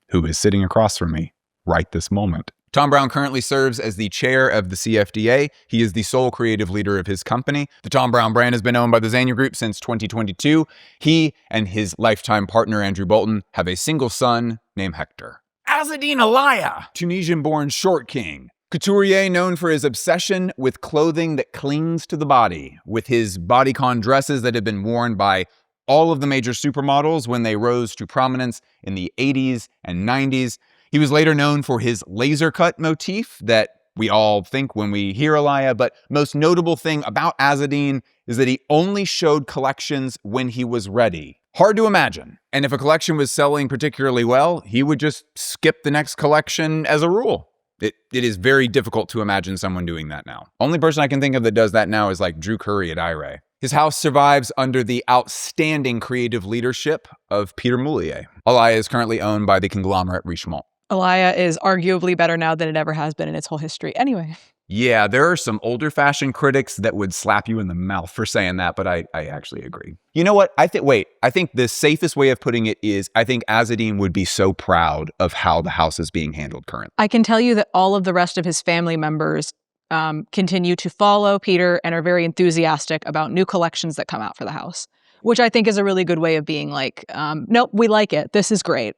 who is sitting across from me right this moment. Thom Browne currently serves as the chair of the CFDA. He is the sole creative leader of his company. The Thom Browne brand has been owned by the Zegna Group since 2022. He and his lifetime partner, Andrew Bolton, have a single son named Hector. Azzedine Alaïa, Tunisian-born short king. Couturier known for his obsession with clothing that clings to the body, with his bodycon dresses that have been worn by all of the major supermodels when they rose to prominence in the 80s and 90s. He was later known for his laser cut motif that we all think when we hear Alaïa, but most notable thing about Azzedine is that he only showed collections when he was ready. Hard to imagine. And if a collection was selling particularly well, he would just skip the next collection as a rule. It is very difficult to imagine someone doing that now. Only person I can think of that does that now is like Drew Curry at IRA. His house survives under the outstanding creative leadership of Peter Moulier. Alaïa is currently owned by the conglomerate Richemont. Alaïa is arguably better now than it ever has been in its whole history. Anyway. Yeah, there are some older fashion critics that would slap you in the mouth for saying that, but I actually agree. You know what? I think the safest way of putting it is I think Azzedine would be so proud of how the house is being handled currently. I can tell you that all of the rest of his family members continue to follow Peter and are very enthusiastic about new collections that come out for the house, which I think is a really good way of being like, nope, we like it. This is great.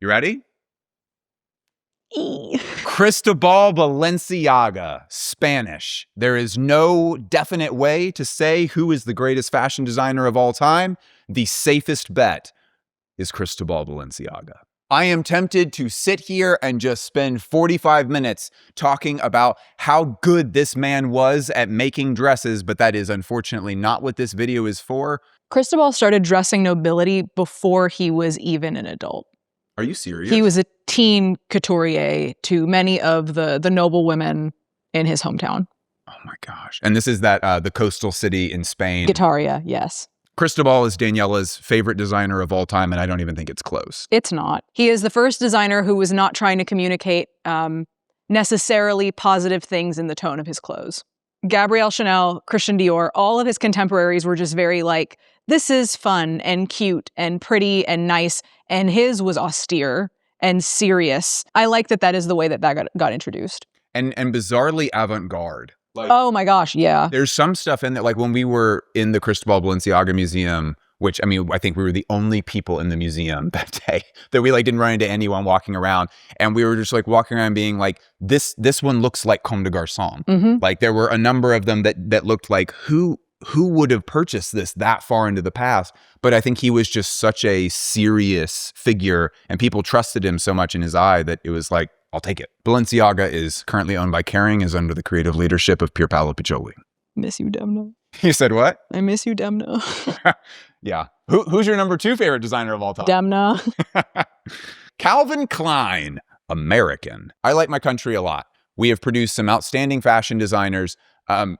You ready? Cristóbal Balenciaga, Spanish. There is no definite way to say who is the greatest fashion designer of all time. The safest bet is Cristóbal Balenciaga. I am tempted to sit here and just spend 45 minutes talking about how good this man was at making dresses, but that is unfortunately not what this video is for. Cristóbal started dressing nobility before he was even an adult. Are you serious? He was a teen couturier to many of the noble women in his hometown. Oh my gosh. And this is the coastal city in Spain. Guitarria, yes. Cristóbal is Daniela's favorite designer of all time, and I don't even think it's close. It's not. He is the first designer who was not trying to communicate necessarily positive things in the tone of his clothes. Gabrielle Chanel, Christian Dior, all of his contemporaries were just very like, this is fun and cute and pretty and nice, and his was austere and serious. I like that is the way that got introduced. And bizarrely avant-garde. Like, oh my gosh, yeah. There's some stuff in there, like when we were in the Cristóbal Balenciaga Museum, which, I mean, I think we were the only people in the museum that day that we like didn't run into anyone walking around. And we were just like walking around being like, this one looks like Comme des Garçons. Mm-hmm. Like there were a number of them that looked like who would have purchased this that far into the past? But I think he was just such a serious figure and people trusted him so much in his eye that it was like, I'll take it. Balenciaga is currently owned by Kering, is under the creative leadership of Pier Paolo Piccioli. Miss you, Demna. You said what? I miss you, Demna. Yeah. Who's your number 2 favorite designer of all time? Demna. Calvin Klein, American. I like my country a lot. We have produced some outstanding fashion designers,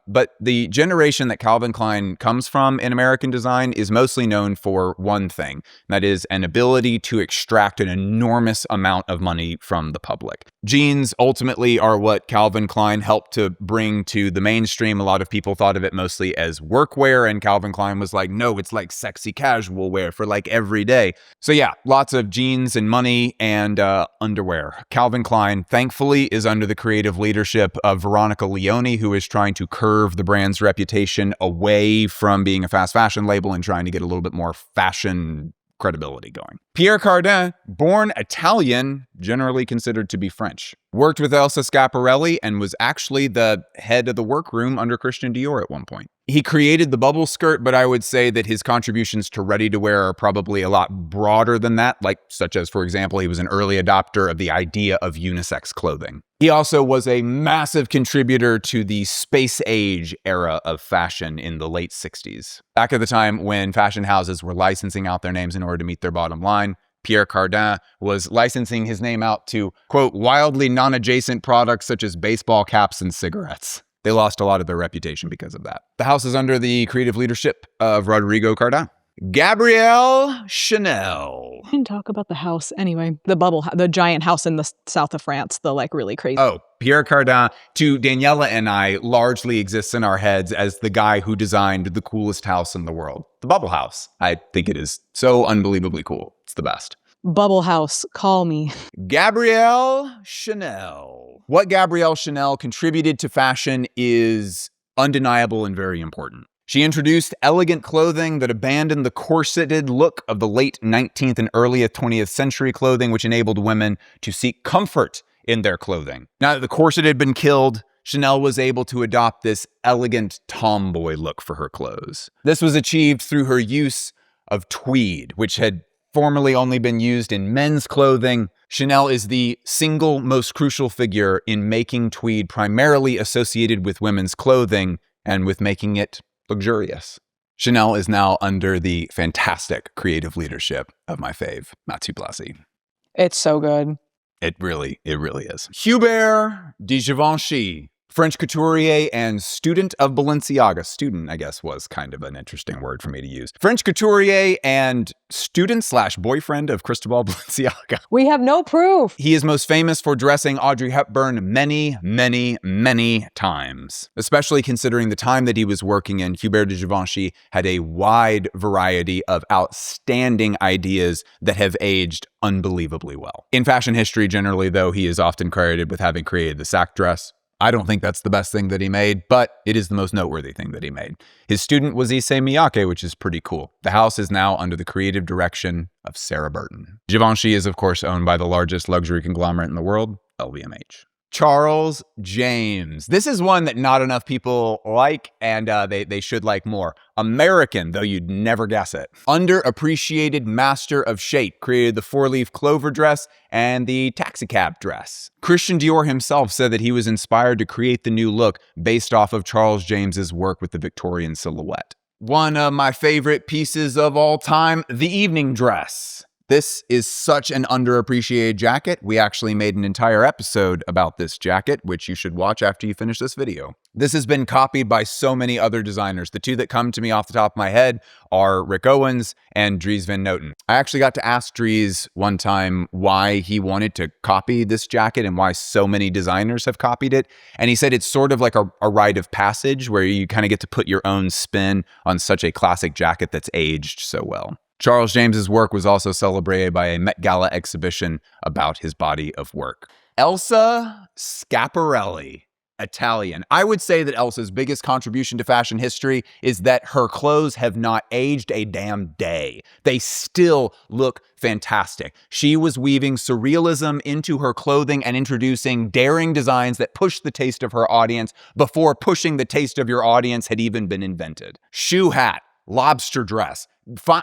but the generation that Calvin Klein comes from in American design is mostly known for one thing, and that is an ability to extract an enormous amount of money from the public. Jeans ultimately are what Calvin Klein helped to bring to the mainstream. A lot of people thought of it mostly as workwear, and Calvin Klein was like, no, it's like sexy casual wear for like every day. So yeah, lots of jeans and money and underwear. Calvin Klein, thankfully, is under the creative leadership of Veronica Leone, who is trying to curve the brand's reputation away from being a fast fashion label and trying to get a little bit more fashion credibility going. Pierre Cardin, born Italian, generally considered to be French, worked with Elsa Schiaparelli and was actually the head of the workroom under Christian Dior at one point. He created the bubble skirt, but I would say that his contributions to ready-to-wear are probably a lot broader than that, like such as, for example, he was an early adopter of the idea of unisex clothing. He also was a massive contributor to the space age era of fashion in the late 60s. Back at the time when fashion houses were licensing out their names in order to meet their bottom line, Pierre Cardin was licensing his name out to, quote, wildly non-adjacent products such as baseball caps and cigarettes. They lost a lot of their reputation because of that. The house is under the creative leadership of Rodrigo Cardin. Gabrielle Chanel. I didn't talk about the house anyway. The giant house in the south of France, the like really crazy. Oh, Pierre Cardin, to Daniela and I, largely exists in our heads as the guy who designed the coolest house in the world. The Bubble House. I think it is so unbelievably cool. It's the best. Bubble House, call me. Gabrielle Chanel. What Gabrielle Chanel contributed to fashion is undeniable and very important. She introduced elegant clothing that abandoned the corseted look of the late 19th and early 20th century clothing, which enabled women to seek comfort in their clothing. Now that the corset had been killed, Chanel was able to adopt this elegant tomboy look for her clothes. This was achieved through her use of tweed, which had formerly only been used in men's clothing. Chanel is the single most crucial figure in making tweed primarily associated with women's clothing and with making it luxurious. Chanel is now under the fantastic creative leadership of my fave, Mathieu Blasi. It's so good. It really is. Hubert de Givenchy, French couturier and student of Balenciaga. Student, I guess, was kind of an interesting word for me to use. French couturier and student/boyfriend of Cristóbal Balenciaga. We have no proof. He is most famous for dressing Audrey Hepburn many times. Especially considering the time that he was working in, Hubert de Givenchy had a wide variety of outstanding ideas that have aged unbelievably well. In fashion history generally, though, he is often credited with having created the sack dress. I don't think that's the best thing that he made, but it is the most noteworthy thing that he made. His student was Issey Miyake, which is pretty cool. The house is now under the creative direction of Sarah Burton. Givenchy is, of course, owned by the largest luxury conglomerate in the world, LVMH. Charles James. This is one that not enough people like, and they should like more. American, though you'd never guess it. Underappreciated master of shape, created the four-leaf clover dress and the taxicab dress. Christian Dior himself said that he was inspired to create the new look based off of Charles James's work with the Victorian silhouette. One of my favorite pieces of all time, the evening dress. This is such an underappreciated jacket. We actually made an entire episode about this jacket, which you should watch after you finish this video. This has been copied by so many other designers. The two that come to me off the top of my head are Rick Owens and Dries Van Noten. I actually got to ask Dries one time why he wanted to copy this jacket and why so many designers have copied it. And he said it's sort of like a rite of passage where you kind of get to put your own spin on such a classic jacket that's aged so well. Charles James's work was also celebrated by a Met Gala exhibition about his body of work. Elsa Schiaparelli, Italian. I would say that Elsa's biggest contribution to fashion history is that her clothes have not aged a damn day. They still look fantastic. She was weaving surrealism into her clothing and introducing daring designs that pushed the taste of her audience before pushing the taste of your audience had even been invented. Shoe hat, lobster dress.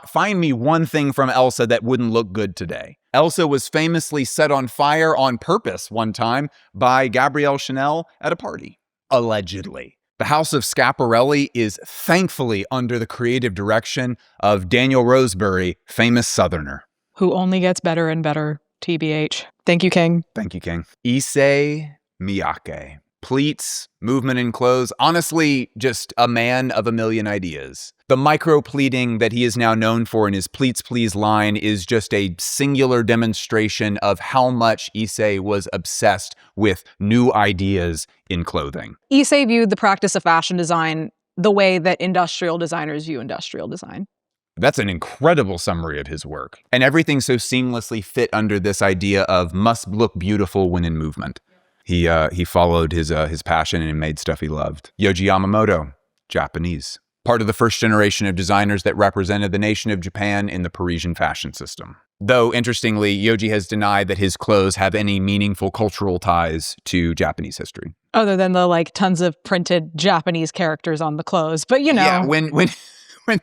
Find me one thing from Elsa that wouldn't look good today. Elsa was famously set on fire on purpose one time by Gabrielle Chanel at a party, allegedly. The House of Schiaparelli is thankfully under the creative direction of Daniel Roseberry, famous Southerner. Who only gets better and better, TBH. Thank you, King. Thank you, King. Issey Miyake. Pleats, movement in clothes, honestly, just a man of a million ideas. The micro-pleating that he is now known for in his Pleats Please line is just a singular demonstration of how much Issey was obsessed with new ideas in clothing. Issey viewed the practice of fashion design the way that industrial designers view industrial design. That's an incredible summary of his work. And everything so seamlessly fit under this idea of must look beautiful when in movement. He followed his passion and made stuff he loved. Yohji Yamamoto, Japanese. Part of the first generation of designers that represented the nation of Japan in the Parisian fashion system. Though, interestingly, Yohji has denied that his clothes have any meaningful cultural ties to Japanese history. Other than the, tons of printed Japanese characters on the clothes. But, Yeah, when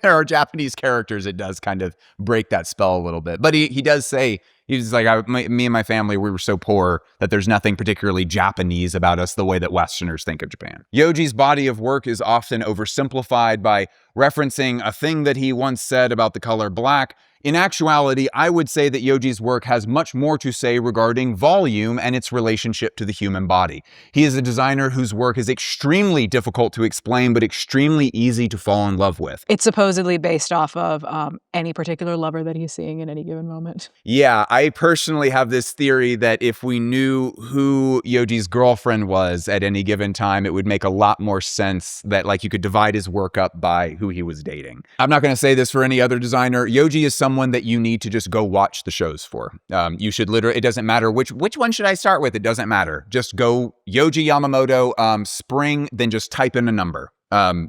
there are Japanese characters, it does kind of break that spell a little bit. But he does say, he's like, me and my family, we were so poor that there's nothing particularly Japanese about us the way that Westerners think of Japan. Yohji's body of work is often oversimplified by referencing a thing that he once said about the color black. In actuality, I would say that Yohji's work has much more to say regarding volume and its relationship to the human body. He is a designer whose work is extremely difficult to explain, but extremely easy to fall in love with. It's supposedly based off of any particular lover that he's seeing in any given moment. Yeah, I personally have this theory that if we knew who Yohji's girlfriend was at any given time, it would make a lot more sense that you could divide his work up by who he was dating. I'm not going to say this for any other designer. Yohji is someone that you need to just go watch the shows for. You should literally, it doesn't matter which one should I start with? It doesn't matter. Just go Yohji Yamamoto, spring, then just type in a number.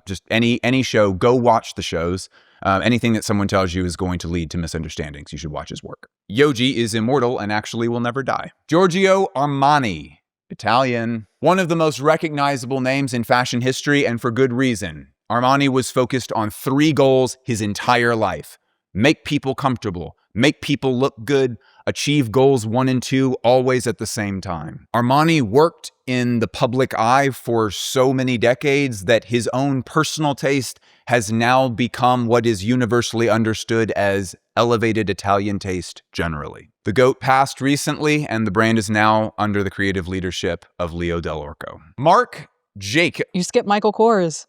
Just any show, go watch the shows. Anything that someone tells you is going to lead to misunderstandings. You should watch his work. Yohji is immortal and actually will never die. Giorgio Armani, Italian. One of the most recognizable names in fashion history, and for good reason. Armani was focused on 3 goals his entire life. Make people comfortable, make people look good, achieve goals 1 and 2 always at the same time. Armani worked in the public eye for so many decades that his own personal taste has now become what is universally understood as elevated Italian taste generally. The GOAT passed recently, and the brand is now under the creative leadership of Leo Del Orco. Marc Jacobs. You skipped Michael Kors.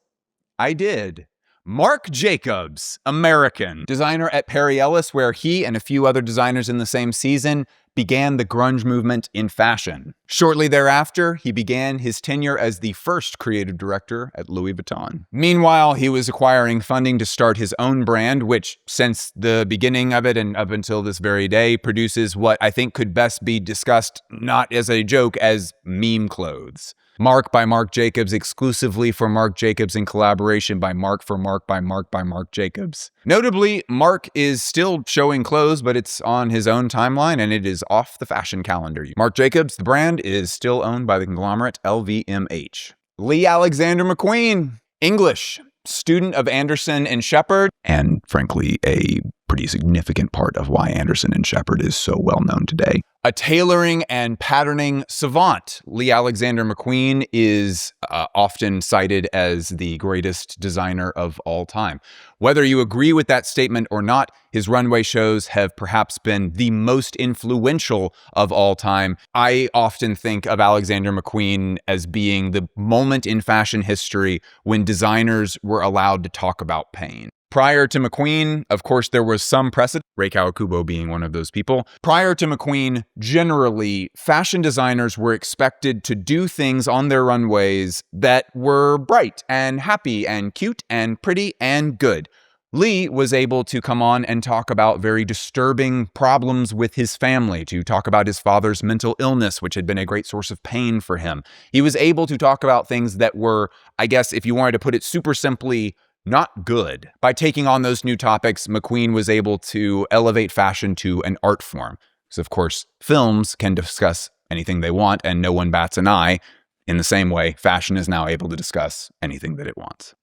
I did. Marc Jacobs, American, designer at Perry Ellis, where he and a few other designers in the same season began the grunge movement in fashion. Shortly thereafter, he began his tenure as the first creative director at Louis Vuitton. Meanwhile, he was acquiring funding to start his own brand, which, since the beginning of it and up until this very day, produces what I think could best be discussed not as a joke, as meme clothes. Mark by Marc Jacobs, exclusively for Marc Jacobs, in collaboration by Mark for Mark by Mark by Marc Jacobs. Notably, Mark is still showing clothes, but it's on his own timeline and it is off the fashion calendar. Marc Jacobs, the brand, is still owned by the conglomerate LVMH. Lee Alexander McQueen, English, student of Anderson and Shepard, and frankly, a pretty significant part of why Anderson and Shepard is so well known today. A tailoring and patterning savant, Lee Alexander McQueen is often cited as the greatest designer of all time. Whether you agree with that statement or not, his runway shows have perhaps been the most influential of all time. I often think of Alexander McQueen as being the moment in fashion history when designers were allowed to talk about pain. Prior to McQueen, of course, there was some precedent, Rei Kawakubo being one of those people. Prior to McQueen, generally, fashion designers were expected to do things on their runways that were bright and happy and cute and pretty and good. Lee was able to come on and talk about very disturbing problems with his family, to talk about his father's mental illness, which had been a great source of pain for him. He was able to talk about things that were, I guess, if you wanted to put it super simply, not good. By taking on those new topics, McQueen was able to elevate fashion to an art form. Because, of course, films can discuss anything they want, and no one bats an eye. In the same way, fashion is now able to discuss anything that it wants.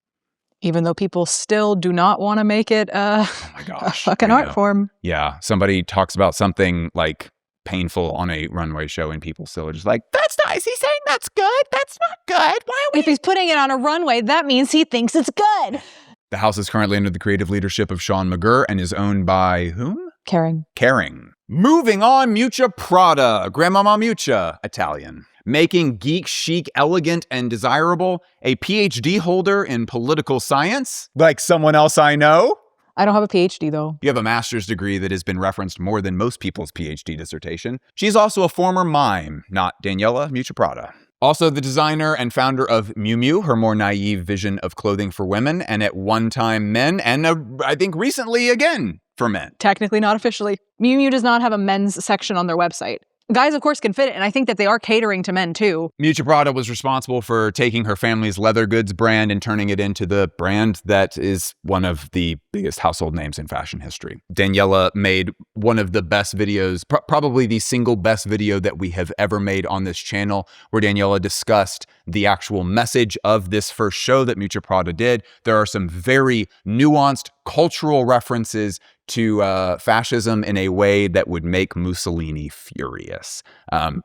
Even though people still do not want to make it a fucking art form. Yeah, somebody talks about something like painful on a runway show, and people still are just like, that's not, is he saying that's good? That's not good. Why are we? If he's putting it on a runway, that means he thinks it's good. The house is currently under the creative leadership of Sean McGurr and is owned by whom? Kering. Moving on, Miuccia Prada, Grandmama Miuccia, Italian. Making geek chic, elegant, and desirable. A PhD holder in political science, like someone else I know. I don't have a PhD, though. You have a master's degree that has been referenced more than most people's PhD dissertation. She's also a former mime, not Daniela Miuccia Prada. Also the designer and founder of Miu Miu, her more naive vision of clothing for women, and at one time men, and I think recently again for men. Technically not officially. Miu Miu does not have a men's section on their website. Guys, of course, can fit it, and I think that they are catering to men, too. Miuccia Prada was responsible for taking her family's leather goods brand and turning it into the brand that is one of the biggest household names in fashion history. Daniela made one of the best videos, probably the single best video that we have ever made on this channel, where Daniela discussed the actual message of this first show that Miuccia Prada did. There are some very nuanced cultural references to fascism in a way that would make Mussolini furious.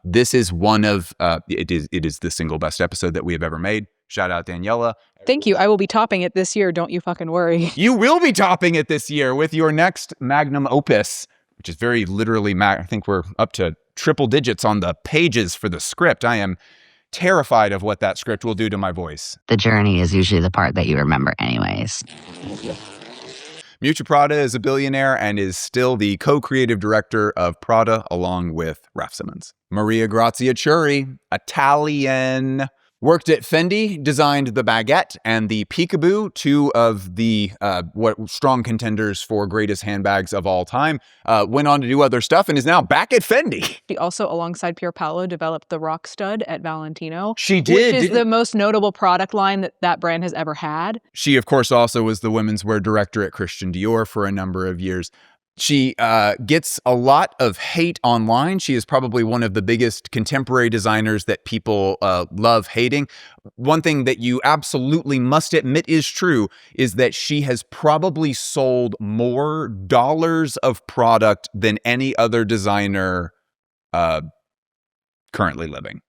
This is one of, it is the single best episode that we have ever made. Shout out Daniela. Thank you. I will be topping it this year. Don't you fucking worry. You will be topping it this year with your next magnum opus, which is very literally, I think we're up to triple digits on the pages for the script. I am terrified of what that script will do to my voice. The journey is usually the part that you remember anyways. Miuccia Prada is a billionaire and is still the co-creative director of Prada along with Raf Simons. Maria Grazia Chiuri, Italian. Worked at Fendi, designed the baguette and the peekaboo, two of the strong contenders for greatest handbags of all time. Went on to do other stuff and is now back at Fendi. She also, alongside Pier Paolo, developed the Rock Stud at Valentino. She did. Which is the most notable product line that brand has ever had. She, of course, also was the women's wear director at Christian Dior for a number of years. She gets a lot of hate online. She is probably one of the biggest contemporary designers that people love hating. One thing that you absolutely must admit is true is that she has probably sold more dollars of product than any other designer currently living.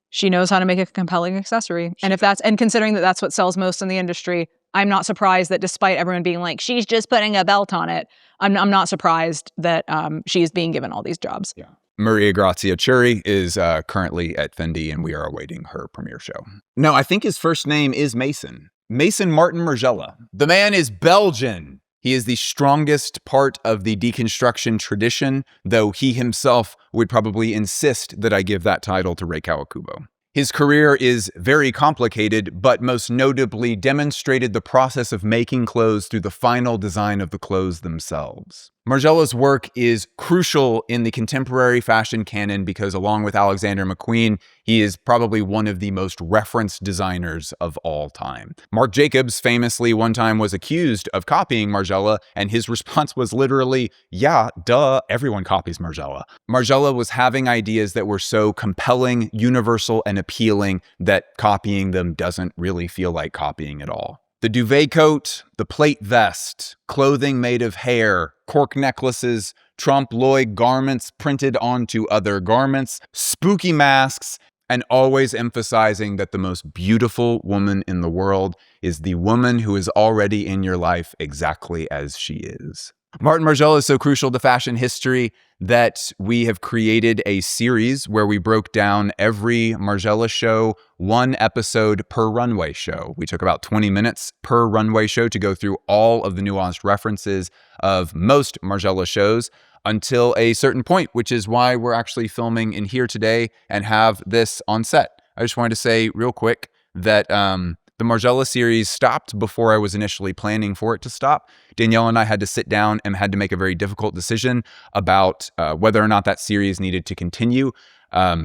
She knows how to make a compelling accessory. And considering that that's what sells most in the industry, I'm not surprised that despite everyone being like, she's just putting a belt on it, I'm not surprised that she is being given all these jobs. Yeah. Maria Grazia Chiuri is currently at Fendi, and we are awaiting her premiere show. No, I think his first name is Mason. Mason Martin Margiela. The man is Belgian. He is the strongest part of the deconstruction tradition, though he himself would probably insist that I give that title to Rei Kawakubo. His career is very complicated, but most notably demonstrated the process of making clothes through the final design of the clothes themselves. Margiela's work is crucial in the contemporary fashion canon because along with Alexander McQueen, he is probably one of the most referenced designers of all time. Marc Jacobs famously one time was accused of copying Margiela, and his response was literally, yeah, duh, everyone copies Margiela. Margiela was having ideas that were so compelling, universal, and appealing that copying them doesn't really feel like copying at all. The duvet coat, the plate vest, clothing made of hair, cork necklaces, trompe l'oeil garments printed onto other garments, spooky masks, and always emphasizing that the most beautiful woman in the world is the woman who is already in your life exactly as she is. Martin Margiela is so crucial to fashion history that we have created a series where we broke down every Margiela show, one episode per runway show. We took about 20 minutes per runway show to go through all of the nuanced references of most Margiela shows until a certain point, which is why we're actually filming in here today and have this on set. I just wanted to say real quick that the Margiela series stopped before I was initially planning for it to stop. Danielle and I had to sit down and had to make a very difficult decision about whether or not that series needed to continue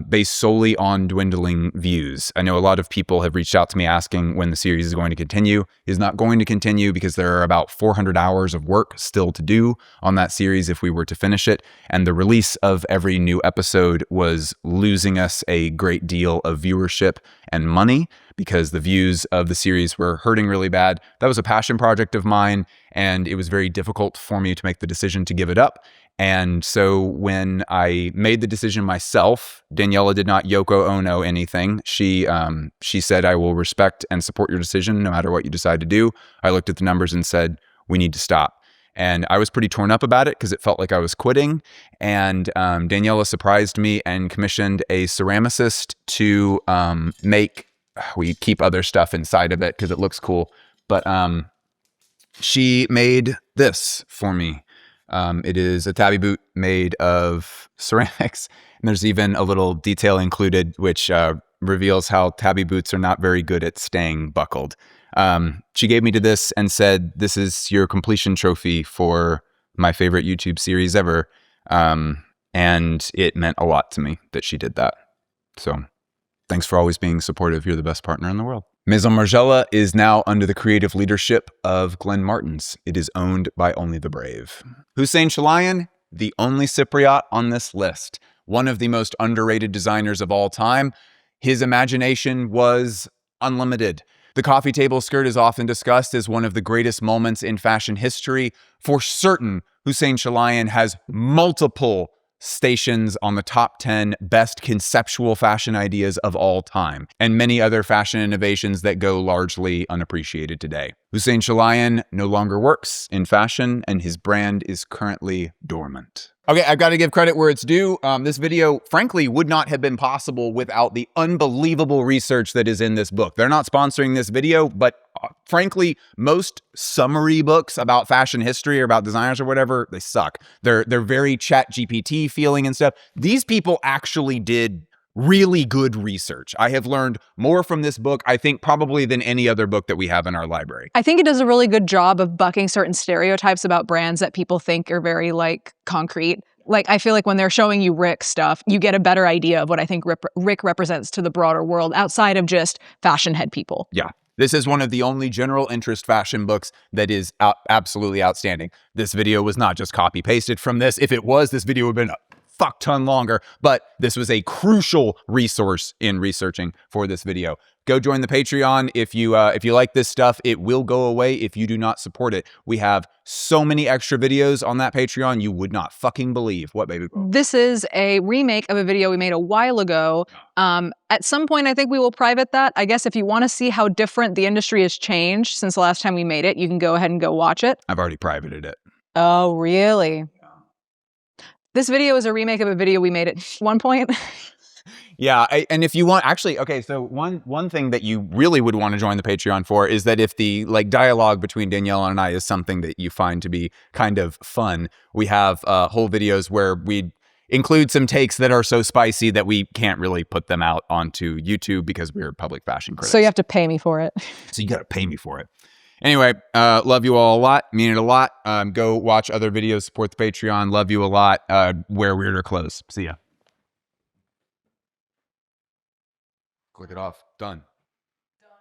based solely on dwindling views. I know a lot of people have reached out to me asking when the series is going to continue. It is not going to continue because there are about 400 hours of work still to do on that series if we were to finish it. And the release of every new episode was losing us a great deal of viewership and money because the views of the series were hurting really bad. That was a passion project of mine, and it was very difficult for me to make the decision to give it up. And so when I made the decision myself, Daniela did not Yoko Ono anything. She said, I will respect and support your decision no matter what you decide to do. I looked at the numbers and said, we need to stop. And I was pretty torn up about it because it felt like I was quitting. And Daniela surprised me and commissioned a ceramicist to we keep other stuff inside of it because it looks cool. But she made this for me. It is a tabby boot made of ceramics. And there's even a little detail included, which reveals how tabby boots are not very good at staying buckled. She gave me to this and said, this is your completion trophy for my favorite YouTube series ever. And it meant a lot to me that she did that. So thanks for always being supportive. You're the best partner in the world. Maison Margiela is now under the creative leadership of Glenn Martens. It is owned by only the brave. Hussein Chalayan, the only Cypriot on this list. One of the most underrated designers of all time. His imagination was unlimited. The coffee table skirt is often discussed as one of the greatest moments in fashion history. For certain, Hussein Chalayan has multiple stations on the top 10 best conceptual fashion ideas of all time, and many other fashion innovations that go largely unappreciated today. Hussein Chalayan no longer works in fashion, and his brand is currently dormant. Okay, I've got to give credit where it's due. This video, frankly, would not have been possible without the unbelievable research that is in this book. They're not sponsoring this video, but frankly, most summary books about fashion history or about designers or whatever, they suck. They're very chat GPT feeling and stuff. These people actually did really good research. I have learned more from this book, I think, probably than any other book that we have in our library. I think it does a really good job of bucking certain stereotypes about brands that people think are very, concrete. I feel like when they're showing you Rick stuff, you get a better idea of what I think Rick represents to the broader world outside of just fashion head people. Yeah. This is one of the only general interest fashion books that is absolutely outstanding. This video was not just copy pasted from this. If it was, this video would have been fuck ton longer, but this was a crucial resource in researching for this video. Go join the Patreon if you like this stuff. It will go away if you do not support it. We have so many extra videos on that Patreon you would not fucking believe. What, baby? This is a remake of a video we made a while ago. At some point, I think we will private that. I guess if you want to see how different the industry has changed since the last time we made it, you can go ahead and go watch it. I've already privated it. Oh, really? This video is a remake of a video we made at one point. Yeah, and if you want, actually, okay, so one thing that you really would want to join the Patreon for is that if the dialogue between Danielle and I is something that you find to be kind of fun, we have whole videos where we include some takes that are so spicy that we can't really put them out onto YouTube because we're public fashion critics. So you have to pay me for it. So you got to pay me for it. Anyway, love you all a lot. Mean it a lot. Go watch other videos. Support the Patreon. Love you a lot. Wear weirder clothes. See ya. Click it off. Done.